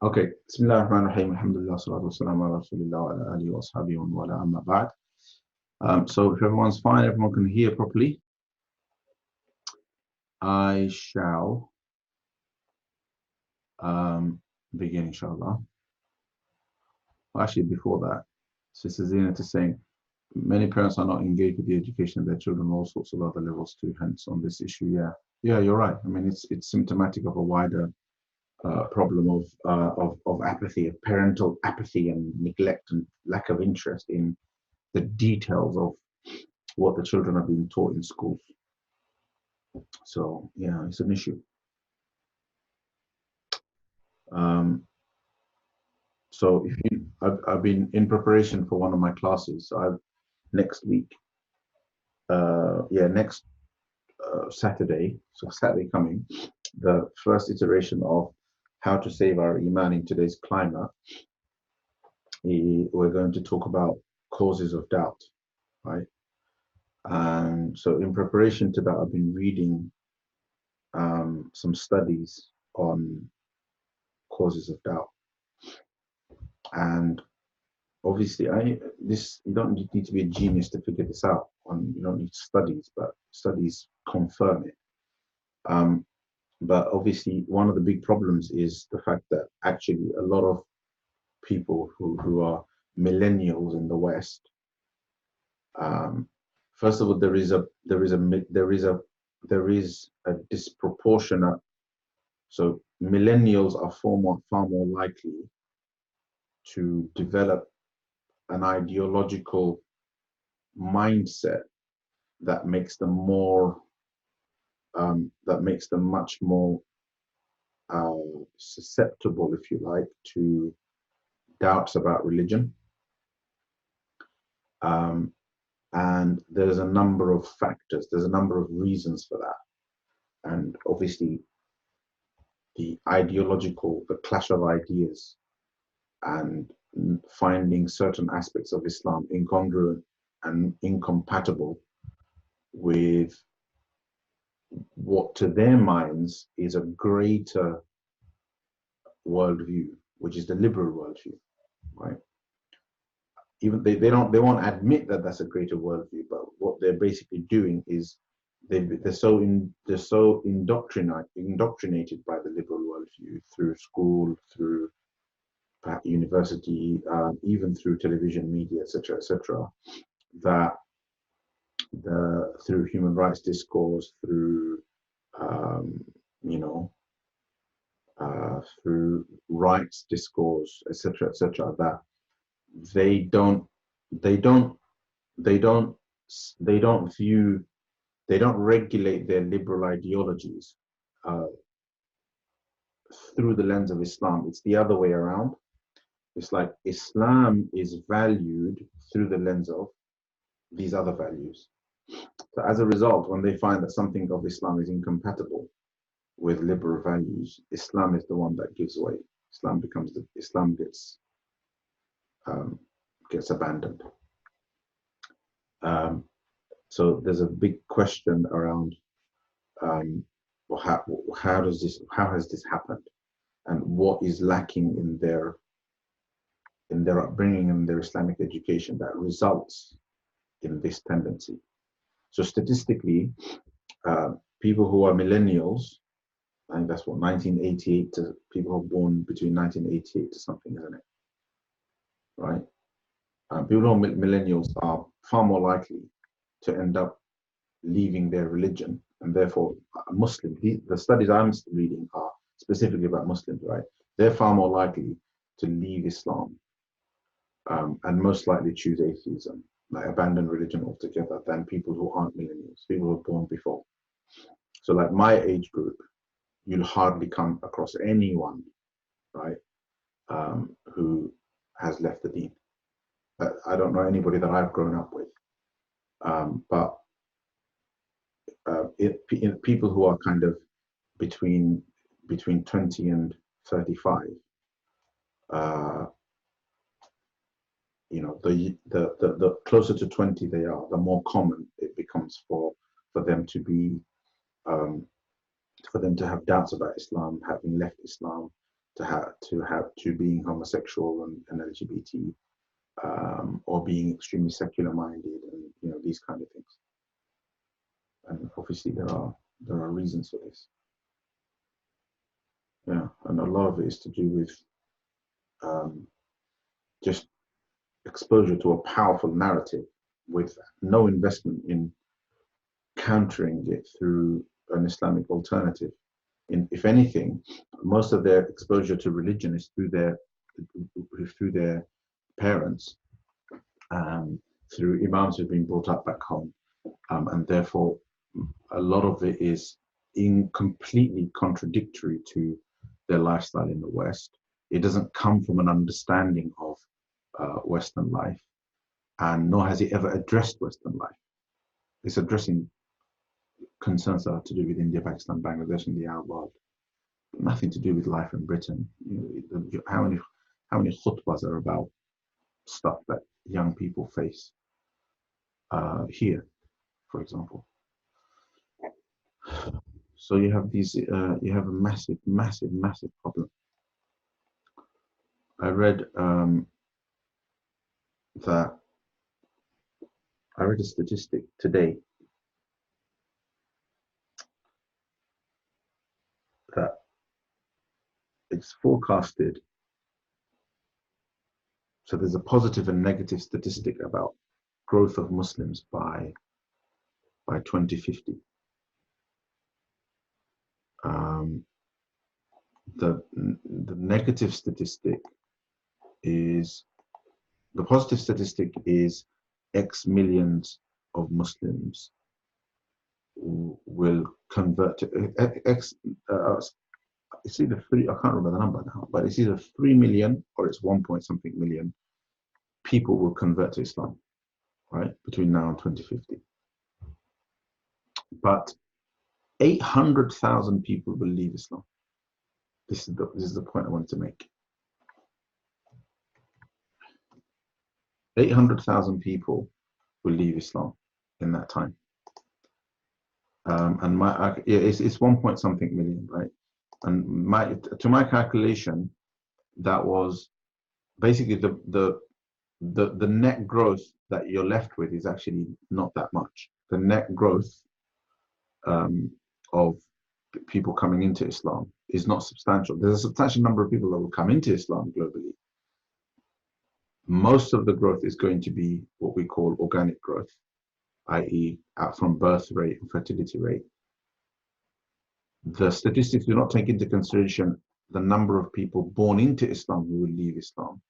Okay. Bismillah ar-Rahman ar-Rahim. Alhamdulillah, salatu wassalamu ala rasulillah wa ala alihi wa ashabihi wa wala amma ba'd. So if everyone's fine, everyone can hear properly, I shall begin, inshallah. Well, actually, before that, Sister Zinat is saying many parents are not engaged with the education of their children, all sorts of other levels too, hence on this issue. Yeah, you're right. I mean, it's symptomatic of a wider problem of apathy, of parental apathy and neglect and lack of interest in the details of what the children are being taught in schools. So yeah, it's an issue. So if you, I've been in preparation for one of my classes. So next week, next Saturday, so Saturday coming, the first iteration of how to save our iman in today's climate. We're going to talk about causes of doubt, right? And so in preparation to that, I've been reading some studies on causes of doubt. And obviously, you don't need to be a genius to figure this out. You don't need studies, but studies confirm it. But obviously, one of the big problems is the fact that actually a lot of people who are millennials in the West, first of all, there is a disproportionate. So millennials are far more likely to develop an ideological mindset that makes them much more susceptible, if you like, to doubts about religion. And there's a number of factors, there's a number of reasons for that. And obviously, the clash of ideas and finding certain aspects of Islam incongruent and incompatible with what to their minds is a greater worldview, which is the liberal worldview, right? Even they won't admit that that's a greater worldview, but what they're basically doing is they're so indoctrinated by the liberal worldview through school, through university, even through television, media, etc., that through human rights discourse, through through rights discourse, etc., that they don't regulate their liberal ideologies through the lens of Islam. It's the other way around. It's like Islam is valued through the lens of these other values. So as a result, when they find that something of Islam is incompatible with liberal values, Islam is the one that gives way. Islam gets abandoned. So there's a big question around how has this happened, and what is lacking in their upbringing and their Islamic education that results in this tendency. So statistically, people who are millennials, I think that's what 1988 to people who are born between 1988 to something, isn't it? Right? People who are millennials are far more likely to end up leaving their religion, and therefore Muslim. The studies I'm reading are specifically about Muslims, right? They're far more likely to leave Islam and most likely choose atheism, like abandon religion altogether, than people who aren't millennials, people who were born before. So like my age group, you'll hardly come across anyone, right, who has left the deen. I don't know anybody that I've grown up with. But people who are kind of between 20 and 35, the closer to 20 they are, the more common it becomes for them to be for them to have doubts about Islam, having left Islam, to being homosexual and LGBT, or being extremely secular minded, and these kind of things. And obviously there are reasons for this. Yeah, and a lot of it is to do with just exposure to a powerful narrative with no investment in countering it through an Islamic alternative. If anything, most of their exposure to religion is through their parents, through imams who've been brought up back home, and therefore a lot of it is completely contradictory to their lifestyle in the West. It doesn't come from an understanding of Western life, and nor has it ever addressed Western life. It's addressing concerns that are to do with India, Pakistan, Bangladesh, and the Arab world. Nothing to do with life in Britain. How many khutbahs are about stuff that young people face here, for example. So you have a massive problem. I read a statistic today that it's forecasted. So there's a positive and negative statistic about growth of Muslims by 2050. The negative statistic is, the positive statistic is X millions of Muslims will convert to X. It's either three. I can't remember the number now, but it's either 3 million or it's 1 point something million people will convert to Islam, right, between now and 2050. But 800,000 people will leave Islam. This is the point I wanted to make. 800,000 people will leave Islam in that time. And it's 1 point something million, right? And to my calculation, that was basically the net growth that you're left with is actually not that much. The net growth of people coming into Islam is not substantial. There's a substantial number of people that will come into Islam globally. Most of the growth is going to be what we call organic growth, i.e. from birth rate and fertility rate. The statistics do not take into consideration the number of people born into Islam who will leave Islam.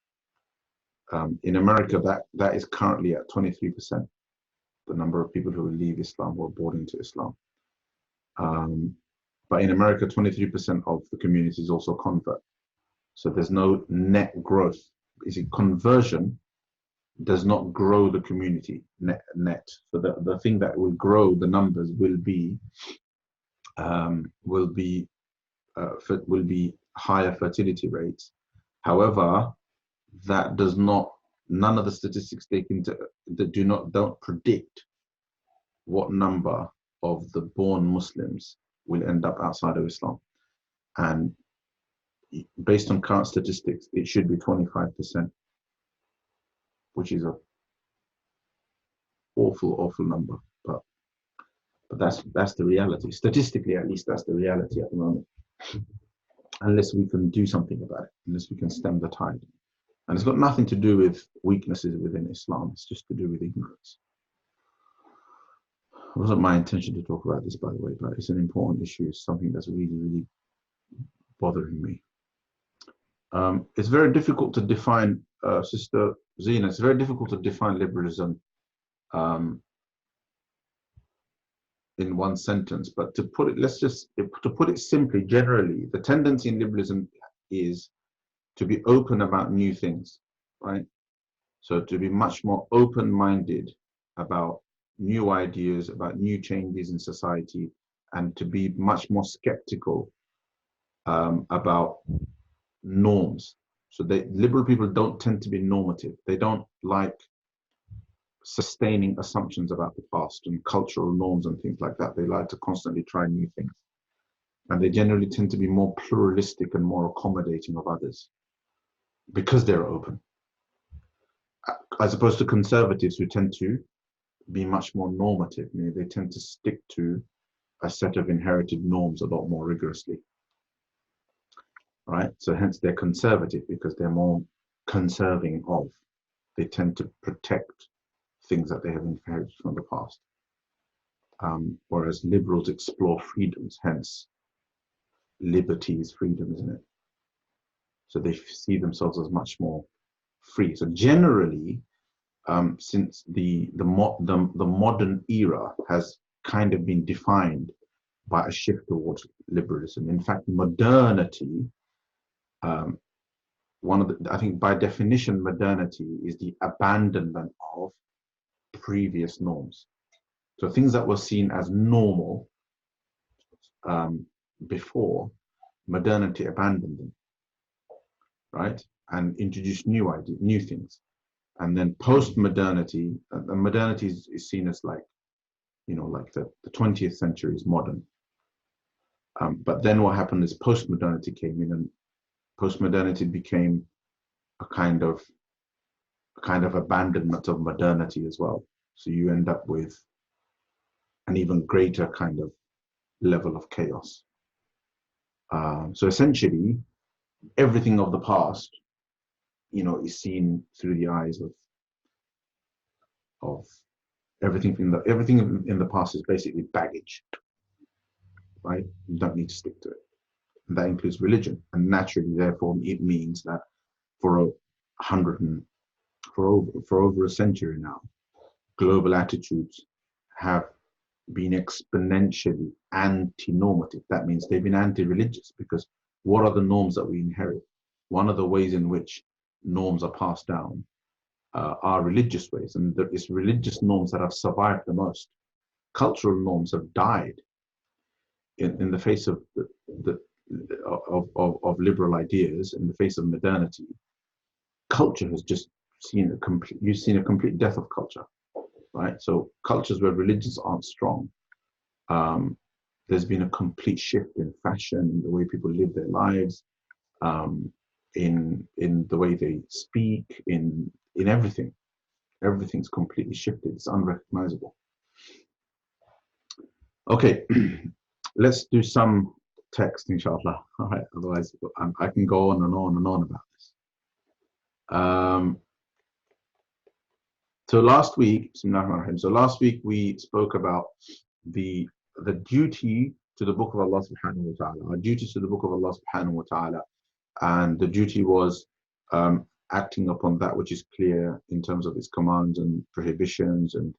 In America, that is currently at 23%, the number of people who will leave Islam or born into Islam. But in America, 23% of the community is also convert. So there's no net growth. Is it conversion does not grow the community net. So the thing that will grow the numbers will be higher fertility rates. However, that does not. None of the statistics don't predict what number of the born Muslims will end up outside of Islam. And based on current statistics, it should be 25%, which is an awful number. But that's the reality. Statistically, at least, that's the reality at the moment. Unless we can do something about it, unless we can stem the tide. And it's got nothing to do with weaknesses within Islam. It's just to do with ignorance. It wasn't my intention to talk about this, by the way, but it's an important issue. It's something that's really bothering me. It's very difficult to define, Sister Zina, it's very difficult to define liberalism in one sentence. But to put it simply, generally, the tendency in liberalism is to be open about new things, right? So to be much more open-minded about new ideas, about new changes in society, and to be much more skeptical about norms. So liberal people don't tend to be normative. They don't like sustaining assumptions about the past and cultural norms and things like that. They like to constantly try new things. and they generally tend to be more pluralistic and more accommodating of others because they're open, as opposed to conservatives who tend to be much more normative. You know, they tend to stick to a set of inherited norms a lot more rigorously, right? So hence they're conservative because they're more conserving of. They tend to protect things that they have inherited from the past. Whereas liberals explore freedoms, hence liberty is freedom, isn't it? So they see themselves as much more free. So generally, since the modern era has kind of been defined by a shift towards liberalism. In fact, modernity, I think by definition, modernity is the abandonment of previous norms. So things that were seen as normal before, modernity abandoned them, right? And introduced new ideas, new things. And then post-modernity, modernity is seen as like, you know, like the 20th century is modern. But then what happened is post-modernity came in, and post-modernity became a kind of abandonment of modernity as well. So you end up with an even greater kind of level of chaos. So essentially, everything of the past, you know, is seen through the eyes of everything in the past is basically baggage, right? You don't need to stick to it. And that includes religion, and naturally, therefore, it means that for over a century now, global attitudes have been exponentially anti-normative. That means they've been anti-religious, because what are the norms that we inherit? One of the ways in which norms are passed down are religious ways, and it's religious norms that have survived the most. Cultural norms have died in the face of of liberal ideas, in the face of modernity. Culture has just seen a complete death of culture, right? So cultures where religions aren't strong, there's been a complete shift in fashion, in the way people live their lives, in the way they speak, in everything. Everything's completely shifted. It's unrecognizable. Okay, let's do some text, inshallah. All right, otherwise I can go on and on and on about this. So last week, we spoke about the duty to the book of Allah subhanahu wa ta'ala, our duty to the book of Allah subhanahu wa ta'ala, and the duty was acting upon that which is clear in terms of its commands and prohibitions, and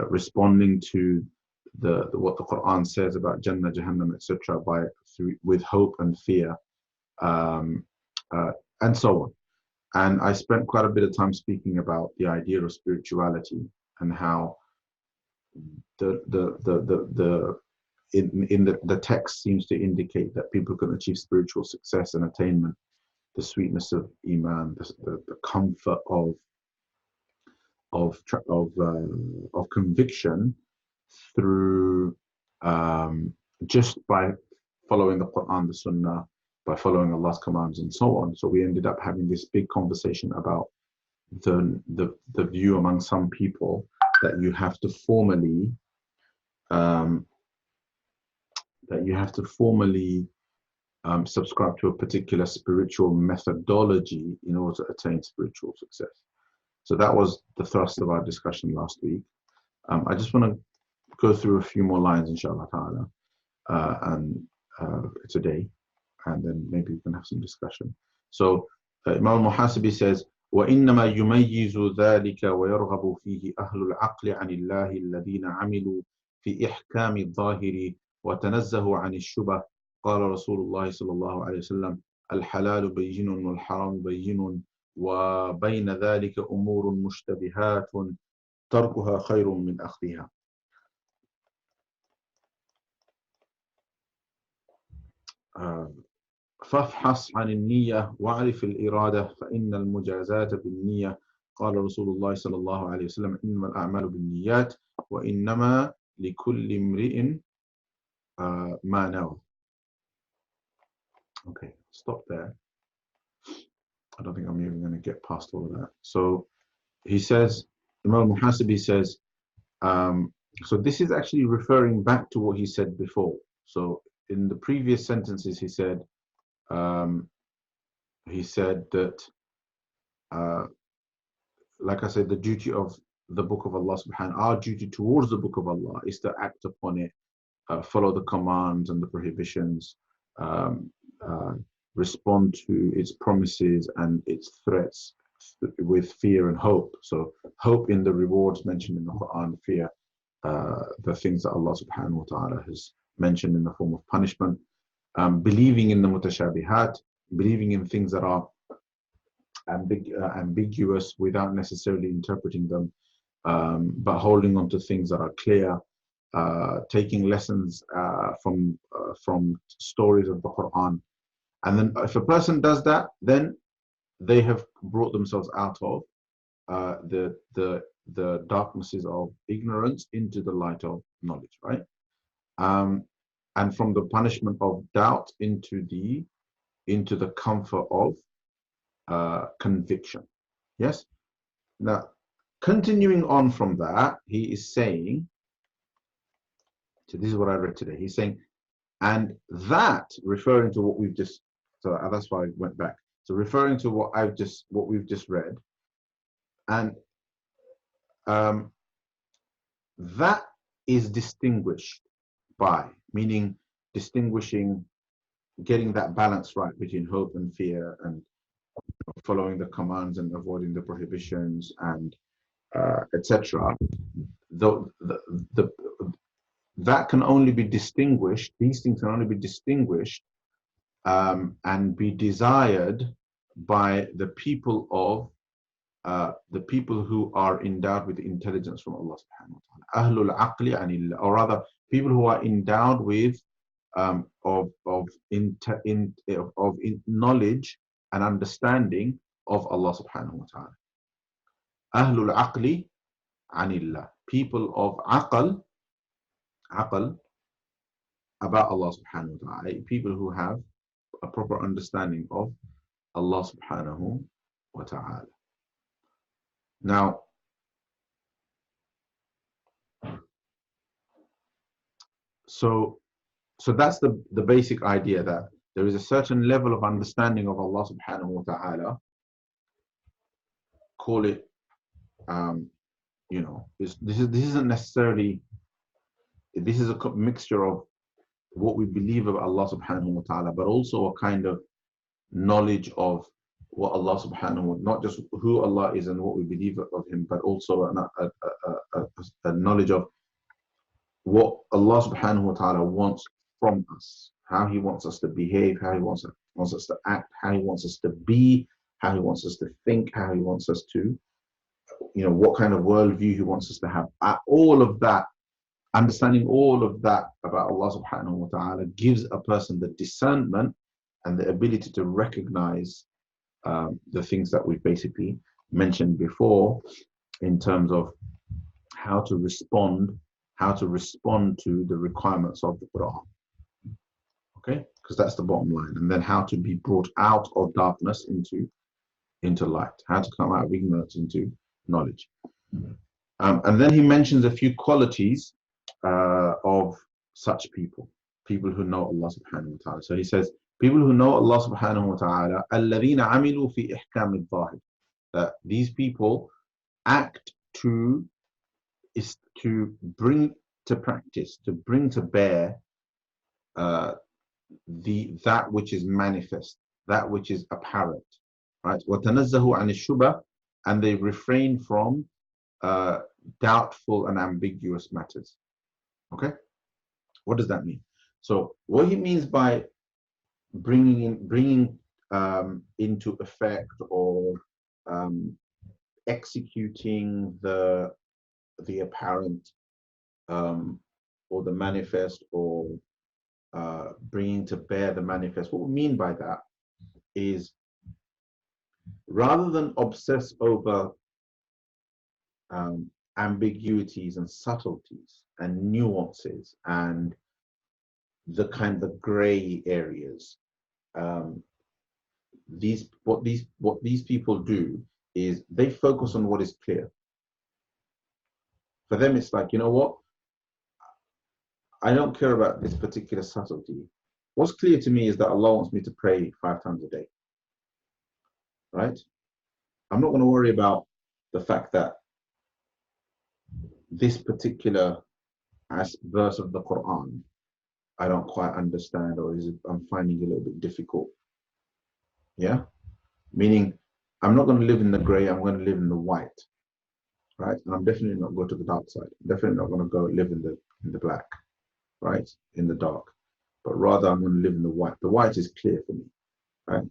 responding to what the Quran says about Jannah, Jahannam, etc., with hope and fear, and so on. And I spent quite a bit of time speaking about the idea of spirituality, and how the text seems to indicate that people can achieve spiritual success and attainment, the sweetness of Iman, the comfort of conviction through just by following the Quran, the Sunnah, by following Allah's commands, and so on. So we ended up having this big conversation about the view among some people that you have to formally subscribe to a particular spiritual methodology in order to attain spiritual success. So that was the thrust of our discussion last week. I just want to go through a few more lines, inshallah ta'ala, today, and then maybe we can have some discussion. So Imam Muhasibi says, وإنما يميز ذلك ويرغب فيه أهل العقل عن الله الذين عملوا في إحكام الظاهر وتنزهوا عن الشبه. قال رسول الله صلى الله عليه وسلم: الحلال بين والحرام بين وبين ذلك أمور مشتبهات تركها خير من أخذها. فافحص عن النية واعرف الإرادة فإن المجازات بالنية. قال رسول الله صلى الله عليه وسلم: إنما الأعمال بالنيات وإنما لكل امرئ ما نوى. Okay, stop there. I don't think I'm even going to get past all of that. So he says, Imam Muhasibi says, so this is actually referring back to what he said before. So in the previous sentences, um, he said that, uh, like I said, the duty of the book of Allah subhanahu, our duty towards the book of Allah is to act upon it, follow the commands and the prohibitions, um, uh, respond to its promises and its threats with fear and hope. So hope in the rewards mentioned in the Quran, fear the things that Allah subhanahu wa ta'ala has mentioned in the form of punishment, believing in the mutashabihat, believing in things that are ambiguous without necessarily interpreting them, but holding on to things that are clear, taking lessons from stories of the Quran. And then if a person does that, then they have brought themselves out of the darknesses of ignorance into the light of knowledge, right? And from the punishment of doubt into the comfort of conviction. Yes. Now, continuing on from that, he is saying. So this is what I read today. He's saying, and that referring to what we've just. So that's why I went back. So referring to what we've just read, and that is distinguished by, meaning distinguishing, getting that balance right between hope and fear, and following the commands and avoiding the prohibitions, and etc. That can only be distinguished. These things can only be distinguished and be desired by the people who are endowed with intelligence from Allah subhanahu wa ta'ala. Ahlul aqli anillah, or rather, people who are endowed with knowledge and understanding of Allah subhanahu wa ta'ala. Ahlul aqli anillah, people of aql about Allah subhanahu wa ta'ala, people who have a proper understanding of Allah subhanahu wa ta'ala. Now, so that's the basic idea, that there is a certain level of understanding of Allah subhanahu wa ta'ala. Call it, this isn't necessarily, this is a mixture of what we believe about Allah subhanahu wa ta'ala, but also a kind of knowledge of what Allah subhanahu wa ta'ala, not just who Allah is and what we believe of him, but also a knowledge of what Allah subhanahu wa ta'ala wants from us, how he wants us to behave, how he wants us to act, how he wants us to be, how he wants us to think, how he wants us to, what kind of worldview he wants us to have. All of that, understanding all of that about Allah subhanahu wa ta'ala gives a person the discernment and the ability to recognize the things that we've basically mentioned before, in terms of how to respond to the requirements of the Quran. Okay, because that's the bottom line. And then how to be brought out of darkness into light, how to come out of ignorance into knowledge. And then he mentions a few qualities of such people who know Allah subhanahu wa ta'ala. So he says, people who know Allah subhanahu wa ta'ala, الَّذِينَ عَمِلُوا فِي إِحْكَامِ الظَّاهِرِ, that these people act to bring to practice, to bring to bear that which is manifest, that which is apparent, right? وَتَنَزَّهُ عَنِ الشُّبَهِ, and they refrain from doubtful and ambiguous matters. Okay, what does that mean? So what he means by bringing into effect, or executing the apparent, or the manifest, or bringing to bear the manifest, what we mean by that is, rather than obsess over ambiguities and subtleties and nuances and the kind of gray areas, um, what these people do is they focus on what is clear. For them, it's like, you know what? I don't care about this particular subtlety. What's clear to me is that Allah wants me to pray 5 times a day, right? I'm not going to worry about the fact that this particular verse of the Quran I don't quite understand, or I'm finding it a little bit difficult. Yeah, meaning I'm not going to live in the grey. I'm going to live in the white, right? And I'm definitely not going to the dark side. I'm definitely not going to go live in the black, right? In the dark, but rather I'm going to live in the white. The white is clear for me, right?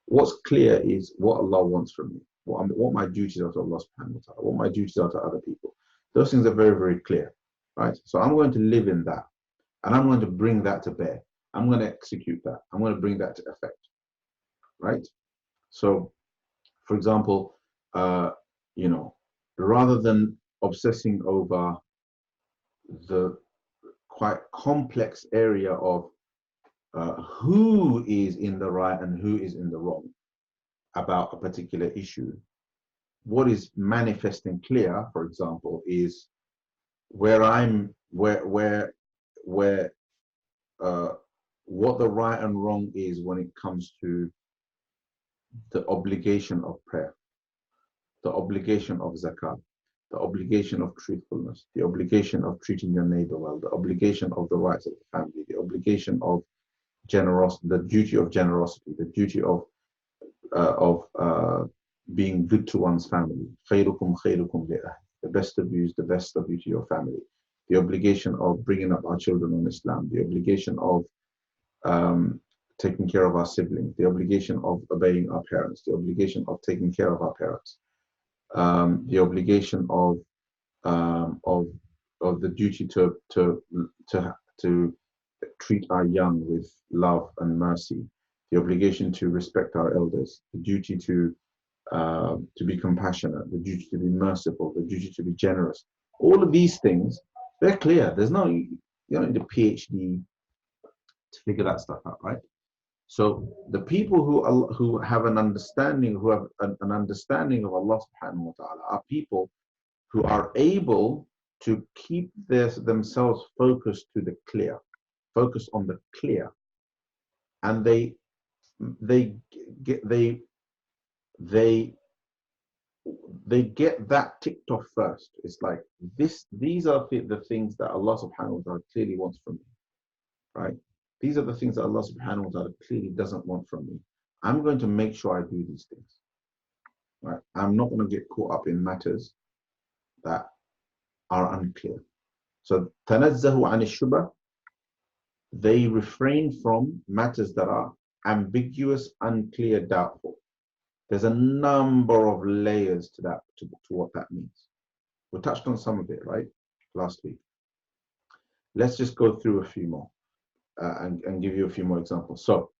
What's clear is what Allah wants from me. What my duties are to Allah subhanahu wa ta'ala, what my duties are to other people. Those things are very, very clear, right? So I'm going to live in that, and I'm going to bring that to bear. I'm going to execute that. I'm going to bring that to effect, right? So, for example, you know, rather than obsessing over the quite complex area of who is in the right and who is in the wrong about a particular issue, what is manifest and clear, for example, is where what the right and wrong is when it comes to the obligation of prayer, the obligation of zakat, the obligation of truthfulness, the obligation of treating your neighbor well, the obligation of the rights of the family, the obligation of generosity, the duty of generosity, the duty of being good to one's family. خيركم خيركم لأهله. The best of you is the best of you to your family. The obligation of bringing up our children on Islam, the obligation of taking care of our siblings, the obligation of obeying our parents, the obligation of taking care of our parents, the obligation of the duty to treat our young with love and mercy, the obligation to respect our elders, the duty to be compassionate, the duty to be merciful, the duty to be generous. All of these things, they're clear. There's no, you don't need a PhD to figure that stuff out, right? So the people who have an understanding, who have an understanding of Allah subhanahu wa ta'ala, are people who are able to keep themselves focused to the clear, focus on the clear, and they get that ticked off first. It's like these are the things that Allah subhanahu wa ta'ala clearly wants from me, right? These are the things that Allah subhanahu wa ta'ala clearly doesn't want from me. I'm going to make sure I do these things, right? I'm not going to get caught up in matters that are unclear. So tanazzahu an shubha, they refrain from matters that are ambiguous, unclear, doubtful. There's a number of layers to that, to what that means. We touched on some of it, right, last week. Let's just go through a few more and give you a few more examples. So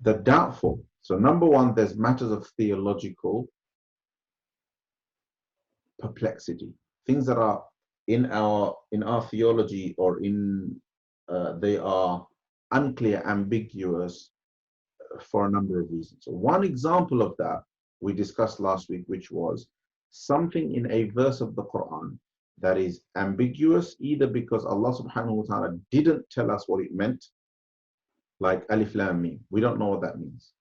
the doubtful. So number one, there's matters of theological perplexity, things that are in our theology, or they are unclear, ambiguous for a number of reasons. So one example of that we discussed last week, which was something in a verse of the Quran that is ambiguous, either because Allah subhanahu wa ta'ala didn't tell us what it meant, like alif lam mim. We don't know what that means,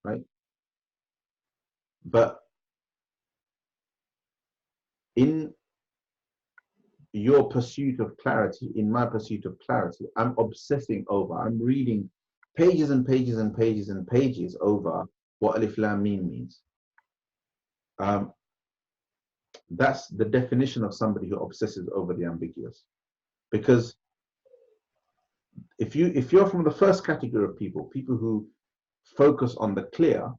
right? But in your pursuit of clarity, in my pursuit of clarity, I'm obsessing over, I'm reading pages and pages and pages and pages over what alif lam mim means. That's the definition of somebody who obsesses over the ambiguous. Because if you're from the first category of people who focus on the clear,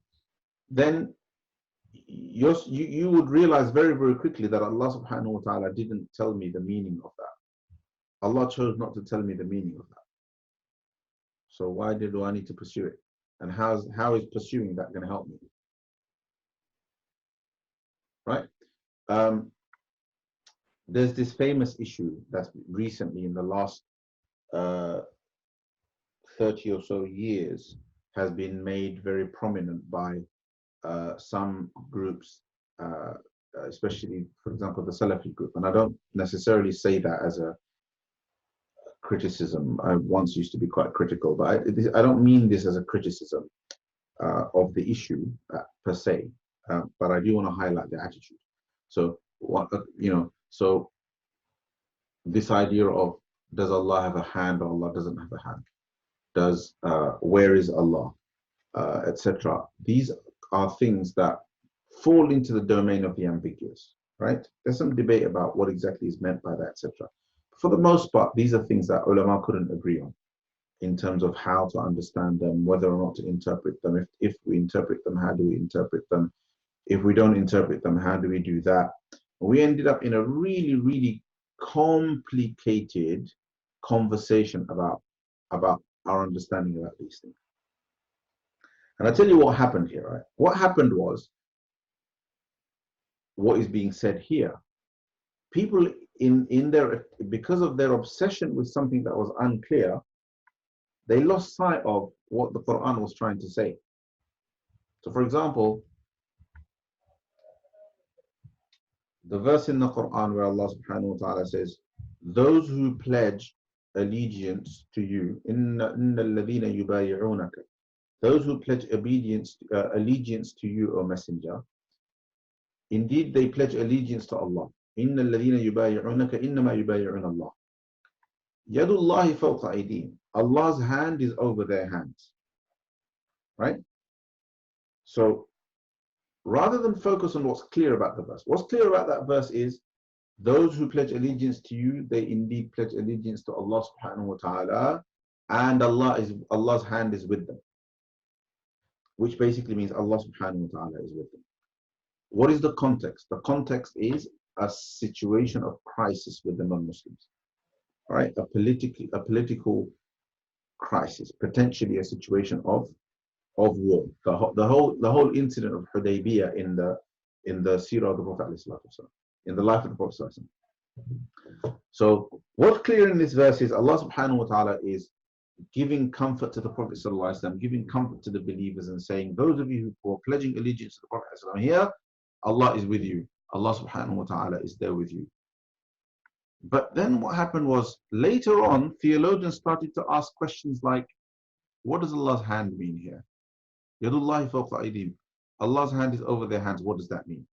then you would realize very, very quickly that Allah subhanahu wa ta'ala didn't tell me the meaning of that. Allah chose not to tell me the meaning of that. So why do I need to pursue it? And how is pursuing that going to help me? Right? There's this famous issue that's recently, in the last 30 or so years, has been made very prominent by some groups, especially, for example, the Salafi group. And I don't necessarily say that as a criticism. I once used to be quite critical, but I don't mean this as a criticism of the issue per se, but I do want to highlight the attitude. So what so this idea of, does Allah have a hand or Allah doesn't have a hand? Does where is Allah, etc. These are things that fall into the domain of the ambiguous, right? There's some debate about what exactly is meant by that, etc. For the most part, these are things that ulama couldn't agree on in terms of how to understand them, whether or not to interpret them. If we interpret them, how do we interpret them? If we don't interpret them, how do we do that? We ended up in a really, really complicated conversation about our understanding about these things. And I tell you what happened here, right? What happened was what is being said here. People in their, because of their obsession with something that was unclear, they lost sight of what the Quran was trying to say. So for example, the verse in the Quran where Allah subhanahu wa ta'ala says, those who pledge allegiance to you, inna alladhina yubayi'unaka, those who pledge allegiance to you, O Messenger, indeed they pledge allegiance to Allah. Inna alladhina yubayi'unaka innama yubayi'una Allah. Yadullahi fawqa aydihim. Allah's hand is over their hands. Right? So rather than focus on what's clear about the verse, what's clear about that verse is, those who pledge allegiance to you, they indeed pledge allegiance to Allah subhanahu wa ta'ala, and Allah's hand is with them. Which basically means Allah subhanahu wa ta'ala is with them. What is the context? The context is a situation of crisis with the non-Muslims. Right? A political crisis, potentially a situation of war. The whole incident of Hudaybiyah in the seerah of the Prophet, in the life of the Prophet. So what's clear in this verse is Allah subhanahu wa ta'ala is giving comfort to the Prophet, giving comfort to the believers and saying, those of you who are pledging allegiance to the Prophet here, Allah is with you. Allah subhanahu wa ta'ala is there with you. But then what happened was, later on, theologians started to ask questions like, what does Allah's hand mean here? Yadullahi fawqa aydihim. Allah's hand is over their hands. What does that mean?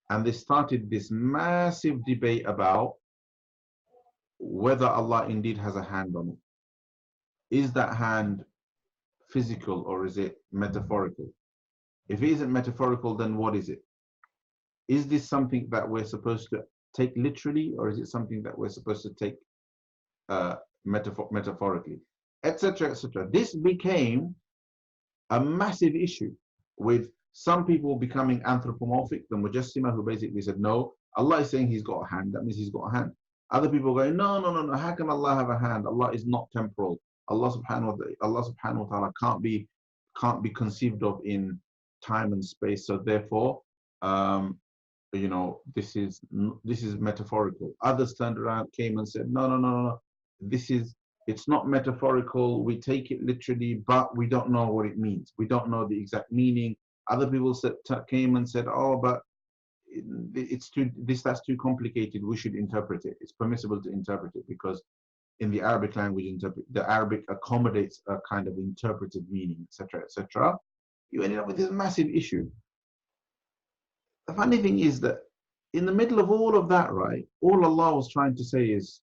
And they started this massive debate about whether Allah indeed has a hand on it. Is that hand physical or is it metaphorical? If it isn't metaphorical, then what is it? Is this something that we're supposed to take literally, or is it something that we're supposed to take metaphorically, etc., etc.? This became a massive issue, with some people becoming anthropomorphic, the Mujassima, who basically said, no, Allah is saying he's got a hand, that means he's got a hand. Other people going, no, how can Allah have a hand? Allah is not temporal. Allah subhanahu wa ta'ala can't be conceived of in time and space, so therefore this is metaphorical. Others turned around, came and said, no, it's not metaphorical, we take it literally, but we don't know what it means, we don't know the exact meaning. Other people came and said, oh, but that's too complicated, we should interpret it. It's permissible to interpret it because in the Arabic language, the Arabic accommodates a kind of interpreted meaning, etc., etc. You ended up with this massive issue. The funny thing is that in the middle of all of that, right, all Allah was trying to say is,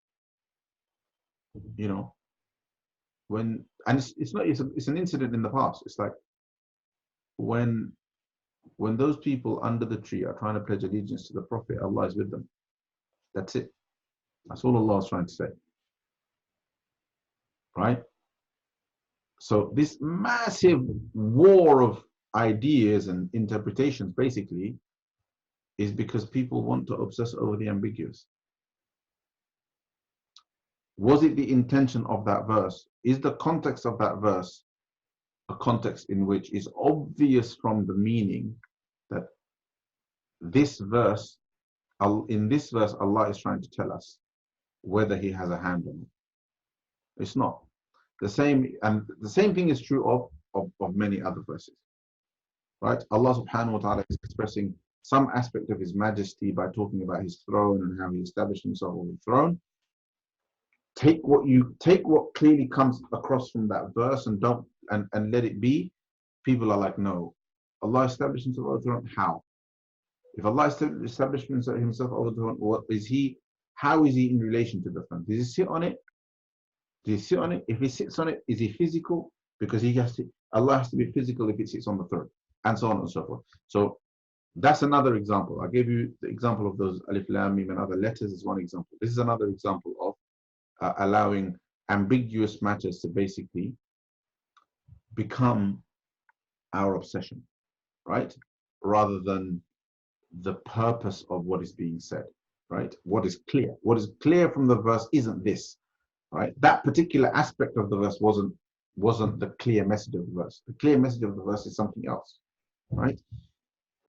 when, and it's an incident in the past. It's like when those people under the tree are trying to pledge allegiance to the Prophet, Allah is with them. That's it. That's all Allah is trying to say. Right? So this massive war of ideas and interpretations basically is because people want to obsess over the ambiguous. Was it the intention of that verse? Is the context of that verse a context in which is obvious from the meaning that this verse, in this verse, Allah is trying to tell us whether he has a hand on it? It's not. The same thing is true of of many other verses. Right? Allah subhanahu wa ta'ala is expressing some aspect of his majesty by talking about his throne and how he established himself on the throne. Take what clearly comes across from that verse and don't and let it be. People are like, no, Allah established himself on the throne. How? If Allah established himself over the throne, what is he? How is he in relation to the throne? Does he sit on it? Does he sit on it? If he sits on it, is he physical? Because Allah has to be physical if it sits on the throne, and so on and so forth. So that's another example. I gave you the example of those alif lam mim and other letters as one example. This is another example of allowing ambiguous matters to basically become our obsession, right? Rather than the purpose of what is being said, right? What is clear from the verse isn't this, right? That particular aspect of the verse wasn't the clear message of the verse. The clear message of the verse is something else, right?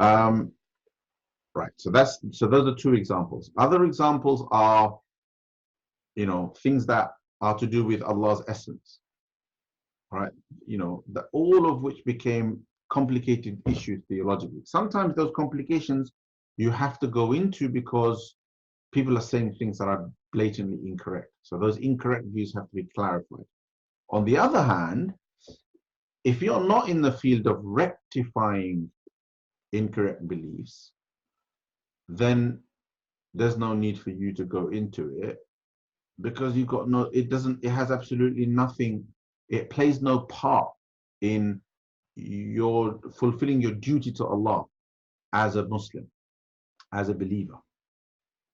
Right. So those are two examples. Other examples are, things that are to do with Allah's essence, right? All of which became complicated issues theologically. Sometimes those complications you have to go into because people are saying things that are blatantly incorrect. So those incorrect views have to be clarified. On the other hand, if you're not in the field of rectifying incorrect beliefs, then there's no need for you to go into it, because it has absolutely nothing, it plays no part in your fulfilling your duty to Allah as a Muslim, as a believer,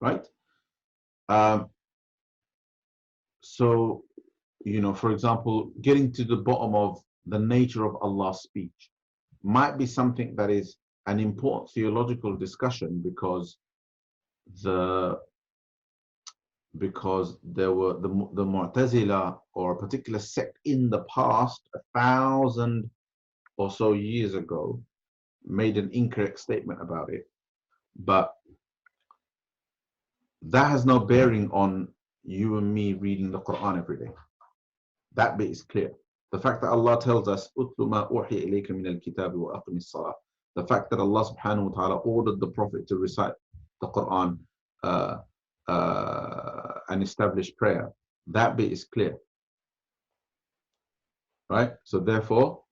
right? So, for example, getting to the bottom of the nature of Allah's speech might be something that is an important theological discussion, because there were the Mu'tazila, or a particular sect in the past, 1,000 or so years ago, made an incorrect statement about it. But that has no bearing on you and me reading the Quran every day. That bit is clear. The fact that Allah tells us, "Utlu ma uhiya ilayka min al-kitabi wa aqimis salah." The fact that Allah subhanahu wa ta'ala ordered the Prophet to recite the Quran and establish prayer, that bit is clear, right? So therefore,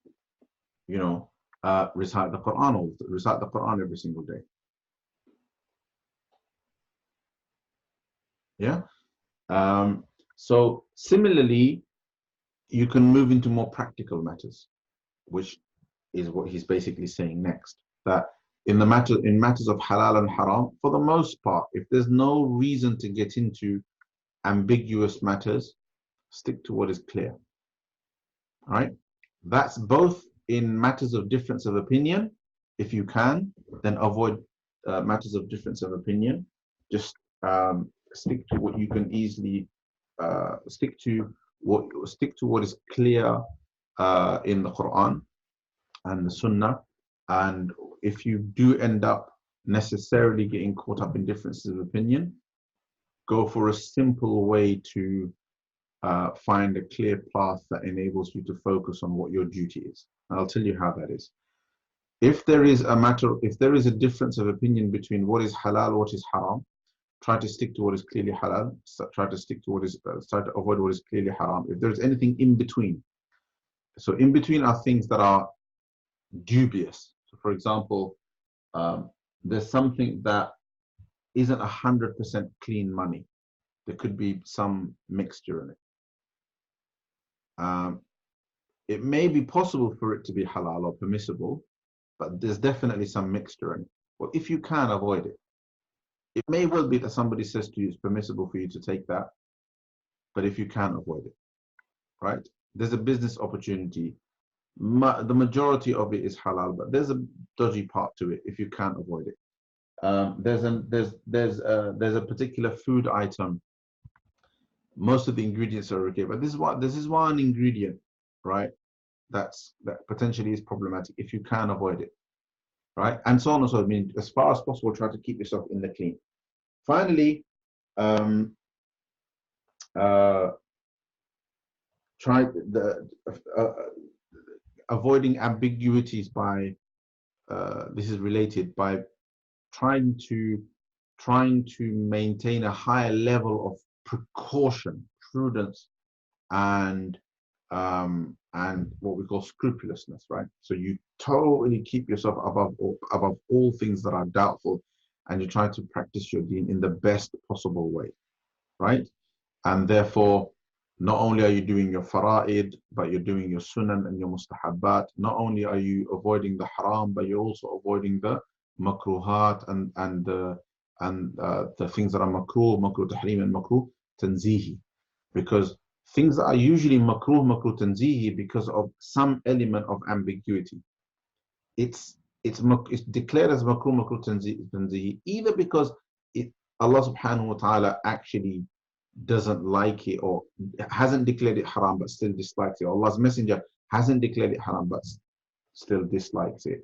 recite the Quran every single day. Yeah. So similarly, you can move into more practical matters, which is what he's basically saying next. That in matters of halal and haram, for the most part, if there's no reason to get into ambiguous matters, stick to what is clear. All right? That's both in matters of difference of opinion. If you can, then avoid matters of difference of opinion. Just stick to what you can easily stick to what is clear in the Quran and the Sunnah. And if you do end up necessarily getting caught up in differences of opinion, go for a simple way to find a clear path that enables you to focus on what your duty is. And I'll tell you how that is. If there is a difference of opinion between what is halal, what is haram, try to stick to what is clearly halal. Try to avoid what is clearly haram. If there's anything in between, so in between are things that are dubious. So, for example, there's something that isn't 100% clean money. There could be some mixture in it. It may be possible for it to be halal or permissible, but there's definitely some mixture in it. Well, if you can avoid it, it may well be that somebody says to you it's permissible for you to take that, but if you can avoid it, right? There's a business opportunity. The majority of it is halal, but there's a dodgy part to it if you can't avoid it. There's a particular food item. Most of the ingredients are okay, but this is one ingredient, right? That potentially is problematic if you can avoid it, right? And so on and so on. I mean, as far as possible, try to keep yourself in the clean. Finally, avoiding ambiguities by this is related by trying to maintain a higher level of precaution, prudence, and what we call scrupulousness, right? So you totally keep yourself above all things that are doubtful, and you try to practice your deen in the best possible way, right? And therefore, not only are you doing your fara'id, but you're doing your sunan and your mustahabbat. Not only are you avoiding the haram, but you're also avoiding the makruhat and the things that are makruh tahrim, and makruh tanzihi. Because things that are usually makruh tanzihi, because of some element of ambiguity, it's declared as makruh tanzihi, either because Allah subhanahu wa ta'ala actually doesn't like it, or hasn't declared it haram but still dislikes it. Allah's messenger hasn't declared it haram but still dislikes it.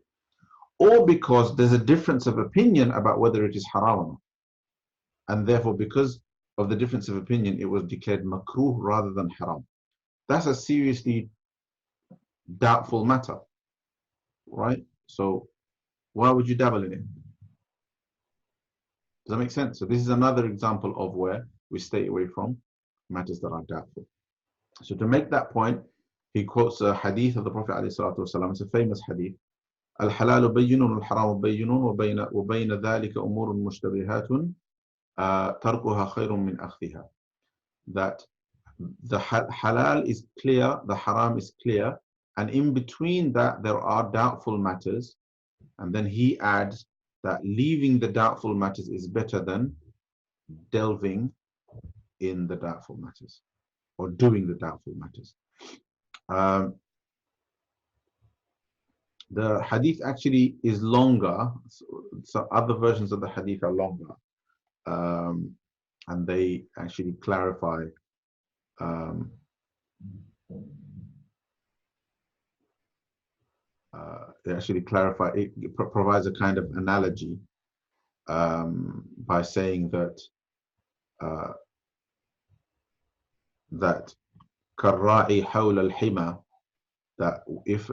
Or because there's a difference of opinion about whether it is haram or not. And therefore, because of the difference of opinion, it was declared makruh rather than haram. That's a seriously doubtful matter, right? So why would you dabble in it? Does that make sense? So this is another example of where we stay away from matters that are doubtful. So to make that point, he quotes a hadith of the Prophet ﷺ. It's a famous hadith. الحلال بين والحرام بين وبين ذلك أمور مشتبهات تركها خير من أخذها. That the halal is clear, the haram is clear, and in between that there are doubtful matters. And then he adds that leaving the doubtful matters is better than delving in the doubtful matters, or doing the doubtful matters. The hadith actually is longer, so other versions of the hadith are longer, and they actually clarify it provides a kind of analogy by saying that that كالراعي حول الحمى, that if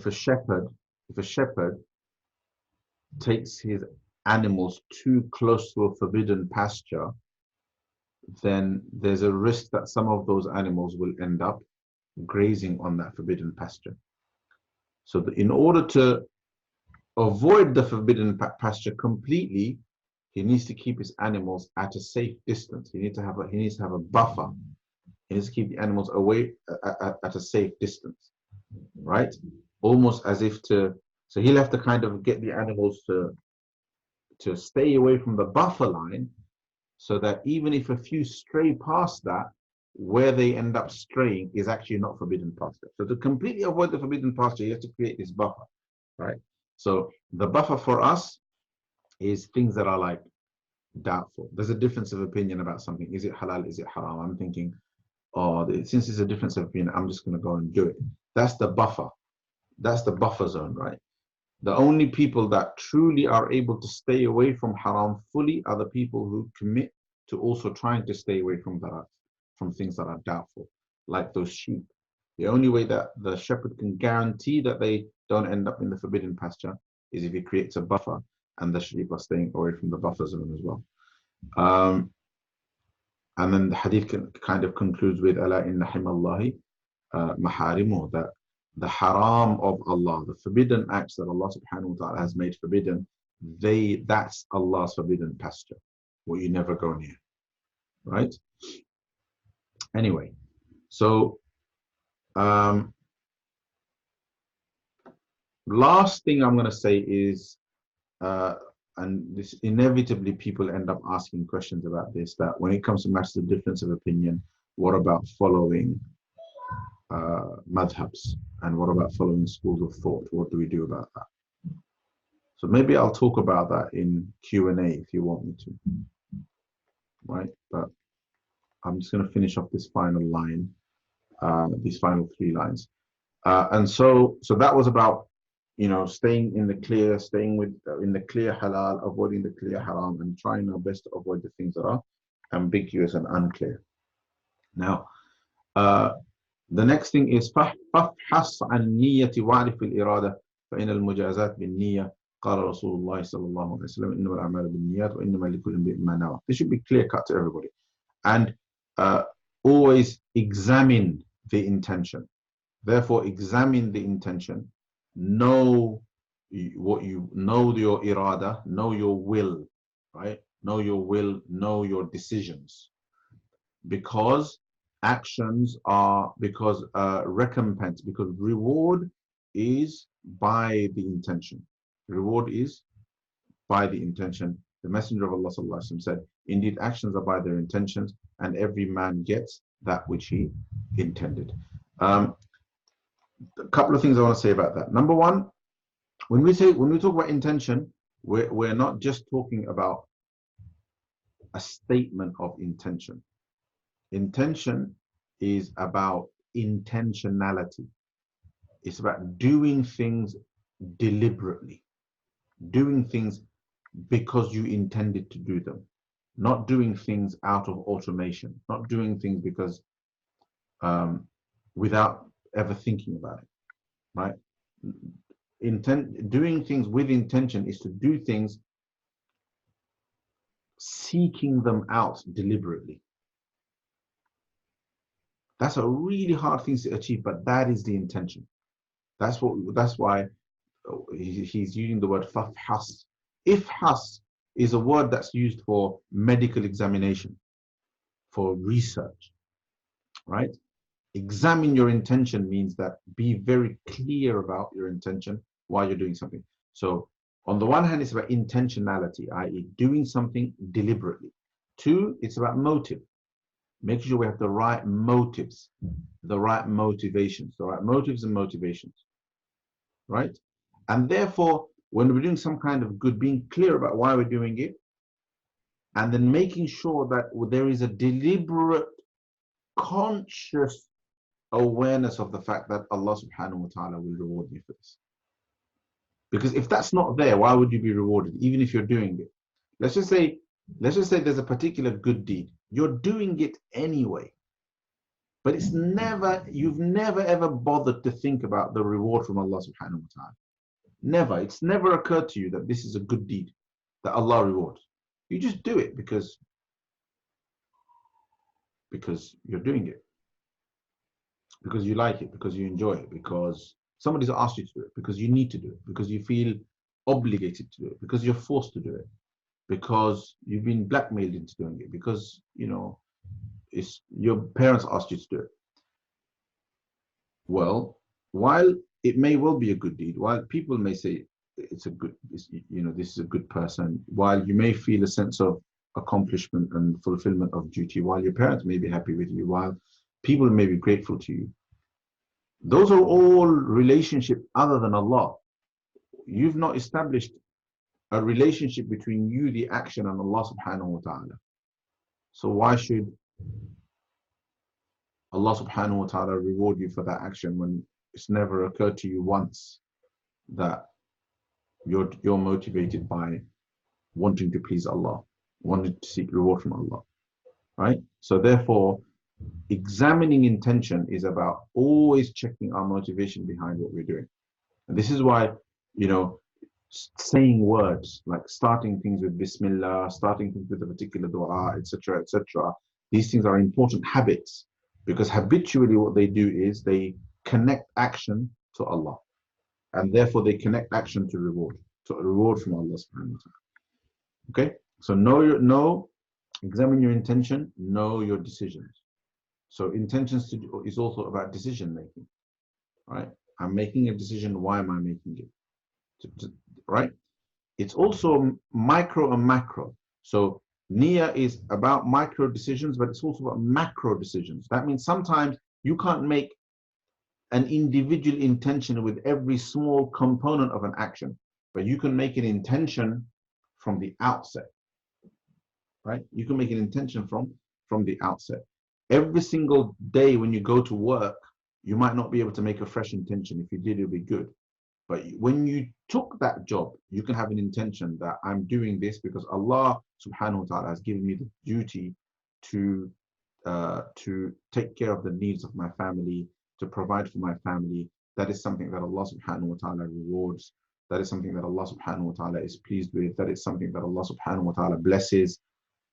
a shepherd takes his animals too close to a forbidden pasture, then there's a risk that some of those animals will end up grazing on that forbidden pasture. So in order to avoid the forbidden pasture completely, he needs to keep his animals at a safe distance. He needs to have a buffer. He needs to keep the animals away at a safe distance, right? Almost as if so he'll have to kind of get the animals to stay away from the buffer line, so that even if a few stray past that, where they end up straying is actually not forbidden pasture. So to completely avoid the forbidden pasture, you have to create this buffer, right? So the buffer for us is things that are like doubtful. There's a difference of opinion about something. Is it halal? Is it haram? I'm thinking, since there's a difference of opinion, I'm just going to go and do it. That's the buffer. That's the buffer zone, right? The only people that truly are able to stay away from haram fully are the people who commit to also trying to stay away from things that are doubtful, like those sheep. The only way that the shepherd can guarantee that they don't end up in the forbidden pasture is if he creates a buffer, and the sheep are staying away from the buffer zone as well. And then the hadith kind of concludes with "Ala inna himallahi maharimu," that the haram of Allah, the forbidden acts that Allah subhanahu wa ta'ala has made forbidden, that's Allah's forbidden pasture, where you never go near, right? Anyway, so last thing I'm going to say is, and this inevitably people end up asking questions about this, that when it comes to matters of difference of opinion, what about following madhabs, and what about following schools of thought? What do we do about that? So maybe I'll talk about that in Q&A if you want me to, right? But I'm just going to finish off this final line, these final 3 lines. And so that was about, staying in the clear, in the clear halal, avoiding the clear haram, and trying our best to avoid the things that are ambiguous and unclear. Now, the next thing is فافحص عن النية واعرف الإرادة فإن المجازات بالنية قال رسول الله صلى الله عليه وسلم إنما الأعمال بالنيات وإنما لكل امرئ ما نوى. This should be clear cut to everybody. And always examine the intention. Therefore, examine the intention. Know what you know, your irada, know your will, right? Know your will, know your decisions. Because actions are, because recompense, because reward is by the intention. Reward is by the intention. The Messenger of Allah sallallahu alaihi wasallam said, indeed, actions are by their intentions, and every man gets that which he intended. A couple of things I want to say about that. Number one, when we talk about intention, we're not just talking about a statement of intention. Intention is about intentionality. It's about doing things deliberately, doing things because you intended to do them, not doing things out of automation, not doing things because without ever thinking about it, right? Doing things with intention is to do things seeking them out deliberately. That's a really hard thing to achieve, but that is the intention. That's why he's using the word fafhas. Ifhas is a word that's used for medical examination, for research, right? Examine your intention means that be very clear about your intention while you're doing something. So on the one hand, it's about intentionality, i.e. doing something deliberately. Two, it's about motive. Make sure we have the right motives, the right motivations, the right motives and motivations, right? And therefore, when we're doing some kind of good, being clear about why we're doing it, and then making sure that there is a deliberate, conscious awareness of the fact that Allah subhanahu wa ta'ala will reward you for this. Because if that's not there, why would you be rewarded, even if you're doing it? Let's just say there's a particular good deed. You're doing it anyway. But you've never ever bothered to think about the reward from Allah subhanahu wa ta'ala. Never. It's never occurred to you that this is a good deed that Allah rewards. You just do it because you're doing it. Because you like it, because you enjoy it, because somebody's asked you to do it, because you need to do it, because you feel obligated to do it, because you're forced to do it, because you've been blackmailed into doing it, because it's your parents asked you to do it. Well, while it may well be a good deed, while people may say this is a good person, while you may feel a sense of accomplishment and fulfillment of duty, while your parents may be happy with you, while people may be grateful to you, those are all relationships other than Allah. You've not established a relationship between you, the action, and Allah subhanahu wa ta'ala. So why should Allah subhanahu wa ta'ala reward you for that action when it's never occurred to you once that you're motivated by wanting to please Allah, wanting to seek reward from Allah, right? So therefore, examining intention is about always checking our motivation behind what we're doing. And this is why, saying words, like starting things with Bismillah, starting things with a particular dua, etc., etc., these things are important habits, because habitually what they do is they connect action to Allah, and therefore they connect action to a reward from Allah subhanahu wa ta'ala. Okay, so examine your intention, know your decisions. So intentions is also about decision making, right? I'm making a decision. Why am I making it? Right? It's also micro and macro. So Niyyah is about micro decisions, but it's also about macro decisions. That means sometimes you can't make an individual intention with every small component of an action, but you can make an intention from the outset, right? You can make an intention from the outset. Every single day when you go to work, you might not be able to make a fresh intention. If you did, it would be good. But when you took that job, you can have an intention that I'm doing this because Allah subhanahu wa ta'ala has given me the duty to to take care of the needs of my family, to provide for my family. That is something that Allah subhanahu wa ta'ala rewards. That is something that Allah subhanahu wa ta'ala is pleased with. That is something that Allah subhanahu wa ta'ala blesses,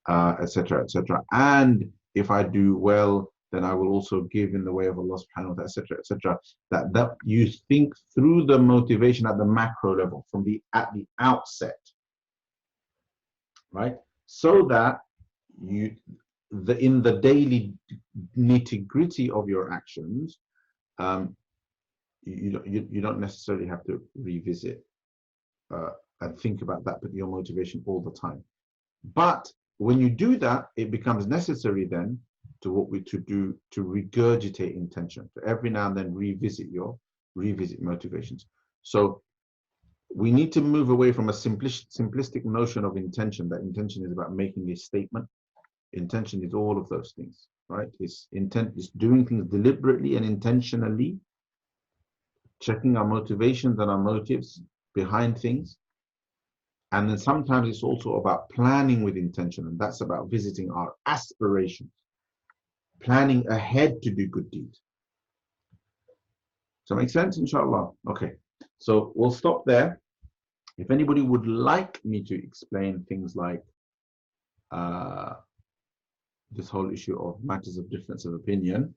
etc., etc. And if I do well, then I will also give in the way of Allah subhanahu wa ta'ala, etc., etc. That you think through the motivation at the macro level at the outset, right? So that in the daily nitty-gritty of your actions, you don't necessarily have to revisit and think about that, but your motivation all the time. But when you do that, it becomes necessary then to regurgitate intention, to every now and then revisit motivations. So we need to move away from a simplistic notion of intention, that intention is about making a statement. Intention is all of those things, right? It's doing things deliberately and intentionally, checking our motivations and our motives behind things. And then sometimes it's also about planning with intention, and that's about visiting our aspirations, planning ahead to do good deeds. Does that make sense, inshallah? Okay, so we'll stop there. If anybody would like me to explain things like this whole issue of matters of difference of opinion,